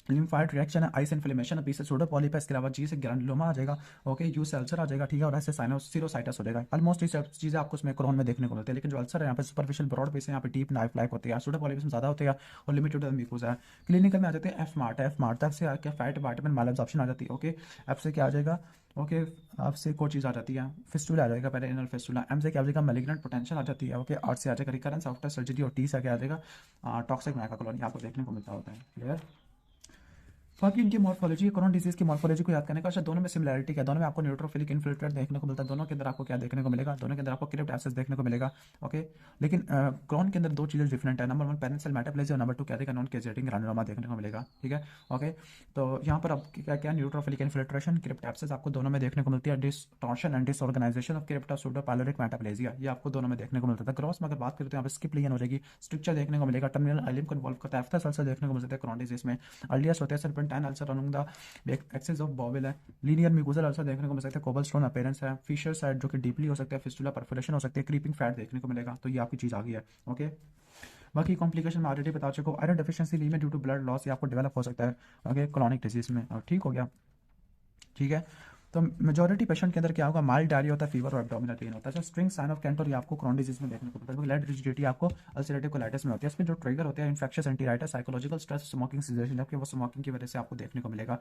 लिम्फाइड रिएक्शन है, आइस इन्फ्लेमेशन है, पी से सूडो पॉलिप है, इसके अलावा जी से ग्रैनुलोमा आ जाएगा। ओके। यू से अल्सर आ जाएगा। ठीक है। और ऐसे सिरोसाइटस हो जाएगा। ऑलमोस्ट ये चीज़ें आपको इसमें क्रोन में देखने को मिलती है। लेकिन जो अल्सर है यहाँ पे सुपरफिशियल ब्रॉड बेस है, यहाँ पे डीप नाइफ लाइक होती है। सूडो पॉलिप में ज़्यादा होते हैं और लिमिटेड म्यूकोसा है। क्लिनिकल में आ जाते हैं एफ मार्ट एफ से क्या फैट वाइटामिन माल एब्जॉर्प्शन आ जाती है। ओके। एफ से क्या आ जाएगा, ओके। एफ से कोई चीज़ आ जाती है, फिस्टुला आ जाएगा, पेरिनेल फिस्टुला। एम से क्या आ जाएगा, मैलिग्नेंट पोटेंशियल आ जाती है। ओके। आर से आ जाएगा रिकरेंस आफ्टर सर्जरी। और टी से क्या आ जाएगा, टॉक्सिक माइका कॉलोनी आपको देखने को मिलता होता है। क्लियर। बाकी इनकी मॉर्फोलॉजी, कोरोना डिजीज की मॉर्फोलॉजी को याद करने का, अच्छा दोनों में सिमिलरिटी क्या है, दोनों में आपको न्यूट्रोफिलिक इन्फिल्ट्रेट देखने को मिलता है। दोनों के अंदर आपको क्या देखने को मिलेगा, दोनों के अंदर आपको क्रिप्ट एब्सेस देखने को मिलेगा। ओके। लेकिन क्रॉन के अंदर 2 चीज़ें डिफरेंट है। नंबर 1 पेरेंशियल मेटाप्लेजिया और नंबर 2 क्या देगा, नॉन कैजेटिंग ग्रैनुलोमा देखने को मिलेगा। ठीक है। ओके। तो यहाँ पर अब क्या क्या, न्यूट्रोफिलिक इन्फिल्ट्रेशन, क्रिप्ट एब्सेस आपको दोनों में देखने को मिलती है। Distortion and disorganization of crypt pseudopyloric metaplasia, ये आपको दोनों में देखने को मिलता है। क्रॉस में अगर बात करते हैं, यहाँ पर स्किप लियन हो जाएगी, स्ट्रक्चर देखने को मिलेगा। टर्मिनल आइलियम को इन्वॉल्व करता है। एफ्थस अल्सर देखने को मिल सकता है क्रॉन डिजीज में। अर्लियस्ट होते हैं serpentine ulcer along the axis of bowel है। लीनियर म्यूकोजल अल्सर देखने को मिल सकता है। कोबलस्टोन अपीयरेंस है। फिशर साइड जो कि डीपली हो सकता है। फिस्टुला परफोरेशन हो सकती है। क्रीपिंग फैट देखने को मिलेगा। तो ये आपकी चीज़ आ गई है। ओके। बाकी कॉम्प्लिकेशन में ऑलरेडी बता चुका हूँ, iron deficiency anaemia due to blood loss, ये आपको डेवलप हो सकता है। ओके। क्रोनिक डिजीज में। और ठीक हो गया। ठीक है। तो मेजॉरिटी पेशेंट के अंदर क्या होगा, माइल्ड डायरिया होता है, फीवर और एब्डोमिनल पेन होता है। अच्छा, स्ट्रिंग साइन ऑफ कैंटर ये आपको क्रॉन डिजीज में देखने को मिलता है। लेड रिजिडिटी आपको अल्सरेटिव कोलाइटिस में होती है। इसमें जो ट्रिगर होते हैं infectious enteritis, psychological stress, smoking situation, जबकि वो स्मोकिंग की वजह से आपको देखने को मिलेगा।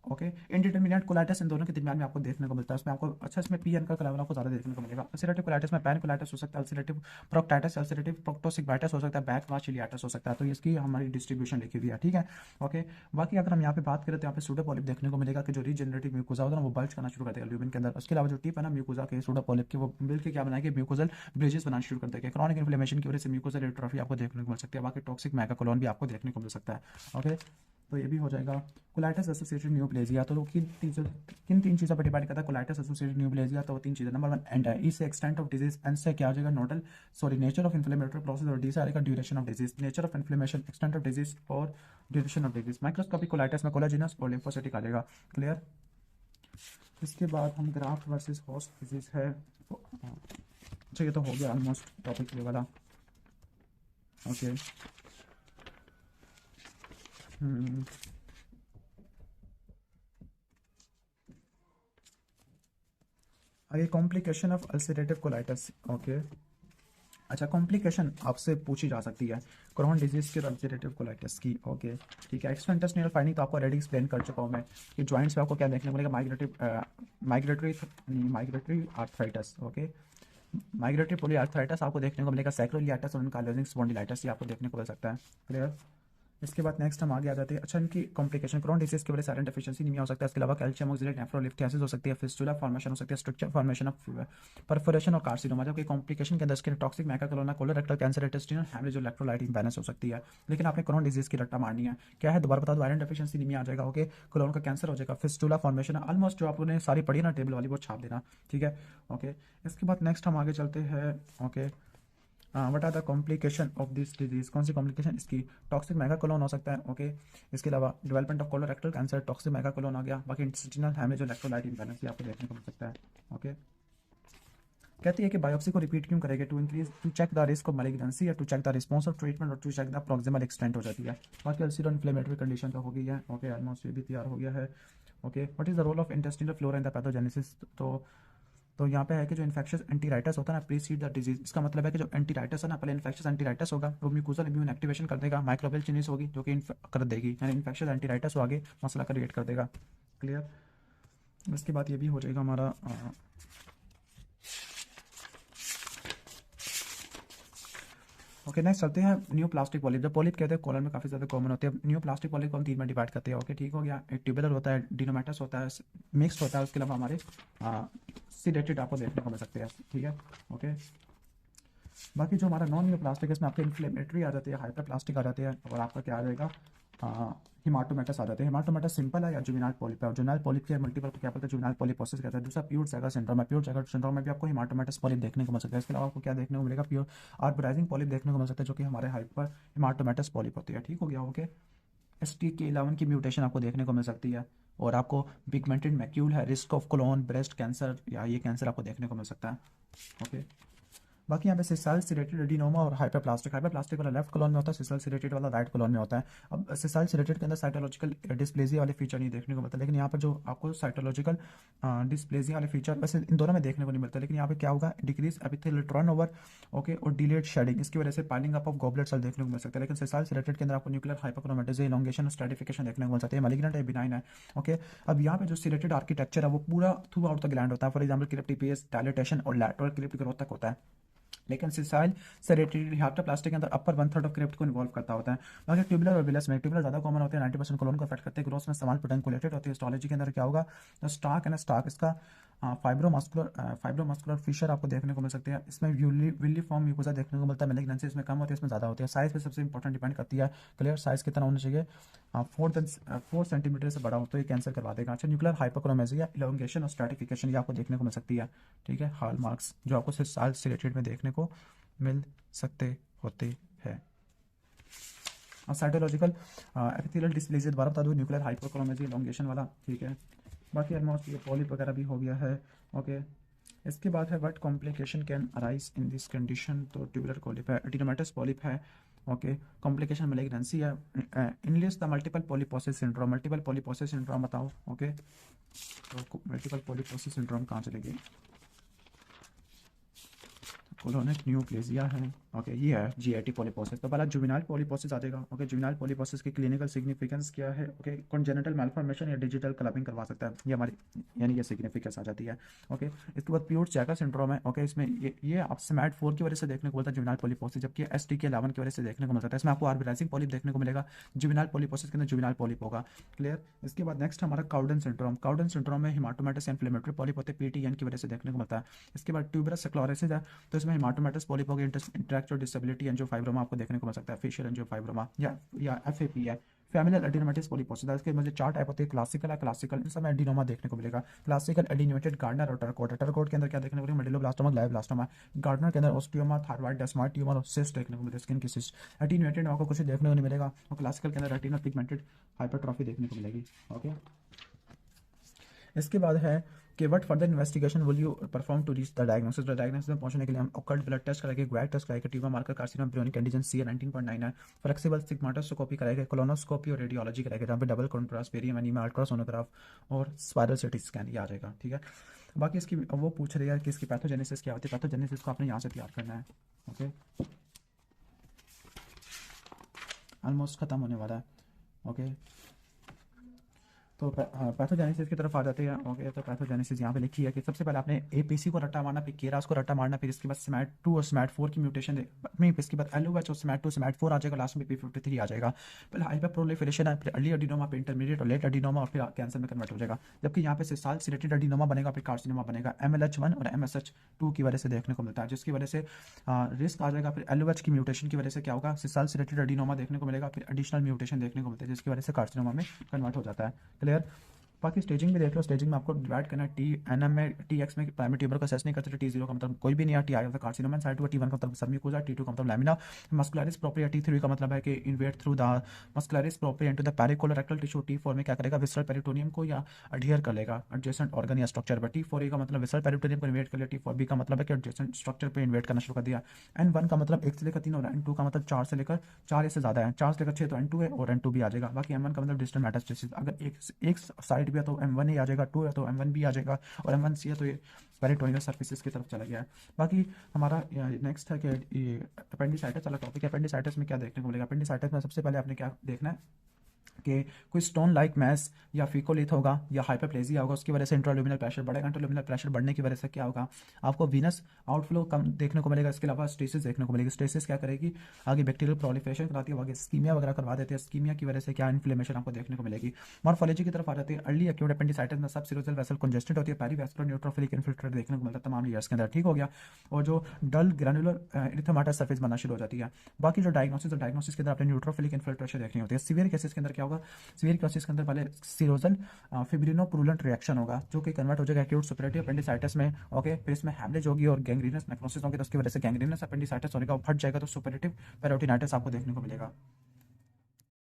ओके। इंडिटरमिनेट कोलाइटिस इन दोनों के दरमियान में आपको देखने को मिलता है। इसमें आपको अच्छा, इसमें PN का लेवल आपको ज़्यादा देखने को मिलेगा। अल्सरेटिव कोलाइटिस में पैनकोलाइटिस हो सकता है, अल्सरेटिव प्रोक्टाइटिस, अल्सरेटिव प्रोक्टोसिग्माइटिस हो सकता है, बैक वाचिलियाटिस हो सकता है। तो इसकी हमारी डिस्ट्रीब्यूशन लिखी हुई है। ठीक है। ओके। बाकी अगर हम यहाँ पे बात करें तो यहाँ पे सूडोपॉलिप देखने को मिलेगा कि जो रीजनरेटिव म्यूकोसा होता है ना, वो बल्ज करना शुरू कर देगा ल्यूबिन के अंदर। उसके अलावा जो टिप है ना म्यूकोसा के सूडोपॉलिप की, वो मिलकर क्या बनाएंगे, म्यूकोजल ब्रिजेस बनाना शुरू कर देंगे। क्रॉनिक इन्फ्लेमेशन की वजह से म्यूकोजल एट्रोफी आपको देखने को मिल सकती है। बाकी टॉक्सिक मैकाकोलोन भी आपको देखने को मिल सकता है। ओके। तो ये भी हो जाएगा। कोलाइटिस एसोसिएटेड न्यूप्लेजिया, तो किन तीन चीज़ों पर डिपेंड करता है कोलाइटिस एसोसिएटेड न्यूप्लेजिया? तो वो तीन चीज़ें, नंबर 1 एंड है, ई से एक्सटेंट ऑफ डिजीज, एन से क्या हो जाएगा नेचर ऑफ इन्फ्लेमेटरी प्रोसेस, और डी से आएगा duration of disease, nature of inflammation, extent of disease और duration of disease. Microscopic colitis में कोलाजिनस और लिम्फोसाइटिक आ जाएगा। क्लियर। इसके बाद हम ग्राफ्ट वर्सेस होस्ट डिजीज है। अच्छा, ये तो हो गया ऑलमोस्ट टॉपिक ये वाला। ओके। आगे complication of ulcerative colitis. Okay. अच्छा, कॉम्प्लिकेशन आपसे पूछी जा सकती है क्रोहन डिजीज के अल्सरेटिव कोलाइटिस की। ओके, ठीक है। एक्स्ट्रा इंटेस्टिनल फाइंडिंग तो आपको ऑलरेडी एक्सप्लेन कर चुका हूँ मैं कि जॉइंट्स में आपको क्या देखने को मिलेगा, माइग्रेटरी आर्थराइटिस। ओके, माइग्रेटरी पोलीआर्थराइटिस आपको देखने को मिलेगा, सैक्रोइलियाटिस और एनकाइलोजिंग स्पॉन्डिलाइटिस ये आपको देखने को मिल सकता है। क्लियर। इसके बाद नेक्स्ट हम आगे आ जाते हैं। अच्छा, इनकी कॉम्प्लिकेशन क्रोन डिसीज की वजह से आयरन डेफिशिएंसी नहीं हो सकता है। इसके अलावा कैल्शियम ऑक्सलेट नेफ्रोलिफ्टियासिस हो सकती है, फिस्टुला फॉर्मेशन हो सकती है, स्ट्रक्चर फॉर्मेशन ऑफ परफोरेशन और कार्सिनोमा। जबकि कॉम्प्लिकेशन के अंदर skin toxic megacolon, colorectal cancer, intestinal haemorrhage और इलेक्ट्रोलाइट इम्बैलेंस हो सकती है। लेकिन आपने क्रोन डिजीज की रट्टा मारनी है। क्या है दोबारा बता दो, आयरन डेफिशिएंसी नहीं आ जाएगा। ओके, कोलोन का कैंसर हो जाएगा, फिस्टुला फॉर्मेशन, ऑलमोस्ट जो आपने सारी पढ़ी ना टेबल वाली वो छाप देना। ठीक है। ओके, इसके बाद नेक्स्ट हम आगे चलते हैं। Okay, what are the complication of this disease? कौन सी कॉम्प्लिकेशन इसकी? टॉक्सिक मेगाकोलोन हो सकता है। ओके, इसके अलावा development of colorectal cancer, toxic megacolon आ गया। बाकी इंटेस्टिनल हैमरेज और इलेक्ट्रोलाइट इम्बैलेंस ये आपको देखने को मिल सकता है। ओके, कहती है कि बायोप्सी को रिपीट क्यों करेंगे? To check the risk of malignancy, या to check the response of treatment, और to check the proximal extent हो जाती है। बाकी अल्सर और इन्फ्लेमेटरी कंडीशन तो हो गई है। ओके, ऑलमोस्ट ये भी तैयार हो गया है। Okay, what is the role of intestinal flora in the pathogenesis? तो यहाँ पे है कि जो इन्फेक्शियस एंटीराइटिस होता है ना, प्रीसीड द डिजीज। इसका मतलब है कि जो एंटीराइटिस है ना, पहले इन्फेक्शियस एंटीराइटिस होगा, वो म्यूकोजल इम्यून एक्टिवेशन कर देगा, माइक्रोबियल चेंजेस होगी जो कि कर देगी, यानी इन्फेक्शियस एंटीराइटिस आगे मसला क्रिएट कर देगा। क्लियर। इसके बाद ये भी हो जाएगा हमारा। ओके, नेक्स्ट चलते हैं न्यू प्लास्टिक पॉलिप। जब पॉलिप कहते हैं कॉलर में काफ़ी ज़्यादा कॉमन होते हैं। न्यू प्लास्टिक पॉलिप को हम तीन में डिवाइड करते हैं। ओके, ठीक हो गया। एक ट्यूबुलर होता है, डिनोमेटस होता है, मिक्स्ड होता है, उसके अलावा हमारे सीडेटेड आपको देखने को मिल सकते हैं। ठीक है। ओके, बाकी जो हमारा नॉन न्यू प्लास्टिक है इसमें आपके इन्फ्लेमेटरी आ जाती है, हाइपर प्लास्टिक आ जाते हैं, और आपका क्या आ जाएगा, हिमाटोमेटस आ जाते हैं। हिमाटोमेटस सिंपल है या जुवेनाइल पॉलिप है, और जुवेनाइल पॉलिप के मल्टीपल को क्या बोलते हैं, जुवेनाइल पॉलिपोसिस कहते हैं। दूसरा प्योर जैगर सिंड्रोम है, प्योर जैगर सिंड्रोम में भी आपको हिमाटोमेटस पॉलिप देखने को मिल सकता है। इसके अलावा आपको क्या देखने को मिलेगा, प्योर आर्बोराइजिंग पॉलिप देखने को मिल सकता है, जो कि हमारे हाइपर हिमाटोमेटस पॉलिप होती है। ठीक हो गया। ओके, STK11 की म्यूटेशन आपको देखने को मिल सकती है, और आपको पिगमेंटेड मैक्यूल है, risk of colon breast cancer या ये कैंसर आपको देखने को मिल सकता है। ओके, बाकी यहाँ पे सिसाइल सिरेटेड एडिनोमा और हाइपरप्लास्टिक वाला लेफ्ट कॉलोन में होता है, सिसाइल सिरेटेड वाला राइट कॉलोन में होता है। अब सिसाइल सिरेटेड के अंदर साइटोलॉजिकल डिस्प्लेजिया वाले फीचर नहीं देखने को मिलता, लेकिन यहाँ पर जो आपको साइटोलॉजिकल डिस्प्लेजिया वाले फीचर वैसे इन दोनों में देखने को नहीं मिलता, लेकिन यहाँ पे क्या होगा, डिक्रीज एपिथेलियल टर्नओवर। ओके, और डिलेड शेडिंग, इसकी वजह से piling up of goblet cell देखने को मिल सकता है। लेकिन सिसाइल सिरेटेड के अंदर आपको न्यूक्लियर हाइपरक्रोमेटिज्म, इलोंगेशन और स्ट्रेटिफिकेशन देखने को मिल सकती है। मैलिग्नेंट है, बिनाइन है। ओके, अब यहाँ पे जो सिरेटेड आर्किटेक्चर है वो पूरा थ्रू आउट द ग्लैंड होता है। For example clip TPS dilatation और लैटरल क्लिप ग्रोथ तक होता है, लेकिन सिसाइल सेरेटेड हाइपरप्लास्टिक के अंदर अपर 1/3 ऑफ क्रिप्ट को इन्वॉल्व करता होता है। बाकी ट्यूबुलर और विलस में ट्यूबुलर ज़्यादा कॉमन होते हैं, 90% कोलोन को अफेक्ट करते हैं। ग्रोथ में समान पेडुंकुलेटेड होती है। हिस्टोलॉजी के अंदर क्या होगा, तो स्टार्क है ना, स्टार्क इसका फाइब्रोमस्कुलर फिशर आपको देखने को मिल सकते हैं। इसमें विली फॉर्म म्यूकोसा देखने को मिलता है। मैलिग्नेंसी इसमें कम होती है, इसमें ज़्यादा होती है। साइज पे सबसे इंपॉर्टेंट डिपेंड करती है। क्लियर, साइज कितना होना चाहिए, 4 सेंटीमीटर से बड़ा हो तो ये कैंसर करवा देगा। अच्छा, न्यूक्लियर हाइपरक्रोमेसिया, इलोंगेशन और स्ट्रैटिफिकेशन ये आपको देखने को मिल सकती है। ठीक है, हॉल मार्क्स जो आपको सिसाइल सिरेटेड में देखने को मिल सकते होते हैं। और साइटोलॉजिकल एपिथेलियल डिस्प्लेजिया दोबारा बता दो, न्यूक्लियर हाइपरक्रोमेसिया, इलोंगेशन वाला। ठीक है, बाकी ऑलमोस्ट ये पॉलिप वगैरह भी हो गया है। ओके, इसके बाद है what complication can arise in this condition? तो ट्यूबुलर पॉलिप है, एडिनोमेटस पॉलिप है। ओके, कॉम्प्लिकेशन मैलिग्नेंसी है। Enlist the multiple polyposis syndrome, multiple polyposis syndrome बताओ। ओके, तो मल्टीपल पॉलीपोसिस सिंड्रोम कहाँ चलेगी, कोलोनिक न्यूप्लेजिया है। ओके, ये है GIT पॉलीपोसिस। तो पहला जुवेनाइल पॉलीपोसिस आ जाएगा। ओके, जुवेनाइल पॉलीपोसिस की क्लिनिकल सिग्निफिकेंस क्या है? ओके, कॉन्जेनिटल मैलफॉर्मेशन या डिजिटल क्लबिंग करवा सकता है, ये हमारी यानी ये सिग्निफिकेंस आ जाती है। ओके, इसके बाद प्योर जैगर सिंड्रोम है। ओके, इसमें ये आप SMAD4 की वजह से देखने को मिलता है जुवेनाइल पॉलीपोसिस, जबकि STK11 की वजह से देखने को मिलता है। इसमें आपको आर्बोराइजिंग पॉलिप देखने को मिलेगा, जुवेनाइल पॉलीपोसिस के अंदर जुवेनाइल पॉलिप होगा। क्लियर। इसके बाद नेक्स्ट हमारा काउडन सिंड्रोम। काउडन सिंड्रोम में हिमाटोमेटस इन्फ्लेमेटरी पॉलिप होते हैं, PTN की वजह से देखने को मिलता है। इसके बाद ट्यूबरस स्क्लेरोसिस है, तो इसमें हिमाटोमेटस पॉलिप होगी। इंटेलेक्चुअल डिसेबिलिटी एंजियोफाइब्रोमा आपको देखने को मिल सकता है, फेशियल एंजियोफाइब्रोमा या FAP है, फैमिलियल एडिनोमाइटिस पॉलीपोसिस, इसके मुझे 4 टाइप होते हैं, क्लासिकल है, क्लासिकल इन सब में एडिनोमा देखने को मिलेगा। क्लासिकल एडिनोमेटेड गार्डनर और टर्कोट, टर्कोट के अंदर क्या देखने को मिलेगा, मेडुलोब्लास्टोमा, ग्लायोब्लास्टोमा। गार्डनर के अंदर ओस्टियोमा, थायरॉइड, डेस्मॉइड ट्यूमर और सिस्ट देखने को मिलेगा, स्किन की सिस्ट। एटीन्यूएटेड में आपको कुछ देखने को नहीं मिलेगा, और क्लासिकल के अंदर रेटिनल पिगमेंटेड हाइपरट्रॉफी देखने को मिलेगी। ओके, इसके बाद है कि what further investigation will you perform to reach the diagnosis. The diagnosis में पहुंचने के लिए हम ऑकल्ट ब्लड टेस्ट करेंगे, ग्वैग टेस्ट करेंगे, tumour marker carcinoembryonic antigen CA 19.9 है, फ्लेक्सिबल सिग्माटोस्कोपी करेंगे, कोलोनोस्कोपी और रेडियोलॉजी करेंगे, जहाँ पे डबल कॉन्ट्रास्ट एनीमा, अल्ट्रासोनोग्राफ और स्पाइरल सिटी स्कैन ये आ जाएगा। ठीक है, बाकी इसकी वो पूछ रही है कि इसकी पैथोजेनेसिस क्या होती है। पैथोजेनेसिस को आपने यहाँ से तैयार करना है। ओके, ऑलमोस्ट खत्म होने वाला है। ओके, तो पैथोजेनेसिस की तरफ आ जाते हैं। ओके, तो पैथोजेनेसिस यहाँ पे लिखी है कि सबसे पहले आपने APC को रट्टा मारना, फिर केरास को रट्टा मारना, फिर इसके बाद SMAD2 और SMAD4 की म्यूटेशन में, इसके बाद LOH और SMAD2 SMAD4 आ जाएगा, लास्ट में P53 आ जाएगा। पहले हाइपर प्रोलिफरेशन है, फिर अर्ली एडिनोमा, फिर इंटरमीडिएट और लेट एडिनोमा, और फिर कैंसर में कन्वर्ट हो जाएगा। जबकि यहाँ पे सिसाल सिलेटेड एडिनोमा बनेगा, फिर कार्सिनोमा बनेगा। MLH1 और MSH2 की वजह से देखने को मिलता है, जिसकी वजह से रिस्क आ जाएगा। फिर LOH की म्यूटेशन की वजह से क्या होगा, सिसाल सिलेटेड एडिनोमा देखने को मिलेगा, फिर एडिशनल म्यूटेशन देखने को मिलता है, जिसकी वजह से कार्सिनोमा में कन्वर्ट हो जाता है। क्लियर। बाकी स्टेजिंग भी देख लो, स्टेजिंग में आपको डिवाइड करना है। TNM में, TX में प्राइमरी ट्यूबर को असेस नहीं करते, T0 का मतलब कोई भी नहीं है, TI का कार्सिनोमा, साइड T1 का मतलब सबम्यूकोसा, T2 का मतलब लैमिना, मस्कुलरिस प्रोप्रिया, T3 का मतलब है कि invade through the muscularis propria into the pericolorectal tissue. T4 में क्या करेगा, विसरल पेरिटोनियम को या अडहियर कर लेगा एडजेसेंट ऑर्गन या स्ट्रक्चर पर। T4A का मतलब विसरल पेरिटोनियम को इन्वेट कर लिया, T4B का मतलब है कि एडजेसेंट स्ट्रक्चर पर इन्वेट करना शुरू कर दिया। N1 का मतलब 1 से लेकर 3 और N2 का मतलब 4 से लेकर 4 से ज़्यादा है, 4 से लेकर 6 तो N2 है और N2 भी आ जाएगा। बाकी M1 का मतलब डिस्टल मेटास्टेसिस, अगर एक साइड भी है तो M1 ही आ जाएगा, 2 है तो M1 भी आ जाएगा, और M1C है तो ये पेरिटोनियल सर्फेसिस की तरफ चला गया है। बाकी हमारा नेक्स्ट है कि अपेंडिसाइटिस वाला टॉपिक है। अपेंडिसाइटिस में क्या देखने को मिलेगा, अपेंडिसाइटिस में सबसे पहले आपने क्या देखना है कि कोई स्टोन लाइक मैस या फिकोलिथ होगा या हाइपरप्लेजिया होगा, उसकी वजह से इंट्राल्यूमिनल प्रेशर बढ़ेगा। इंट्राल्यूमिनल प्रेशर बढ़ने की वजह से क्या होगा, आपको वीनस आउटफ्लो कम देखने को मिलेगा। इसके अलावा स्टेसिस देखने को मिलेगी। स्टेसिस क्या करेगी, आगे बैक्टीरियल प्रोलिफरेशन कराती है, आगे स्कीमिया वगैरह करवा देते हैं। स्कीमिया की वजह से क्या इन्फ्लेमेशन आपको देखने को मिलेगी। मॉर्फोलॉजी की तरफ आ जाती है। अर्ली एक्यूट अपेंडिसाइटिस में सब सीरोजल वेसल कंजेस्टेड होती है, पेरीवैस्कुलर न्यूट्रोफिलिक इन्फिल्ट्रेट देखने को मिलता है तमाम ईयर्स के अंदर। ठीक हो गया, और जो डल ग्रैनुलर इरिथेमाटस सरफेस बनना शुरू हो जाती है। बाकी जो डायग्नोसिस के अंदर आपने न्यूट्रोफिलिक इन्फिल्ट्रेशन देखनी होती है। सीवियर केसेस के अंदर क्या होगा, सीवियर केसेस के अंदर पहले सीरोजल फिब्रिनोपुरुलेंट रिएक्शन होगा, जो कि कन्वर्ट हो जाएगा एक्यूट सुपरेटिव अपेंडिसाइटिस में। ओके, फिर इसमें हैमरेज होगी और गैंग्रीनस नेक्रोसिस होगी, तो उसकी वजह से गैंग्रीनस अपेंडिसाइटिस होने का फट जाएगा, तो सुपरेटिव पेरोटिनाइटिस आपको देखने को मिलेगा।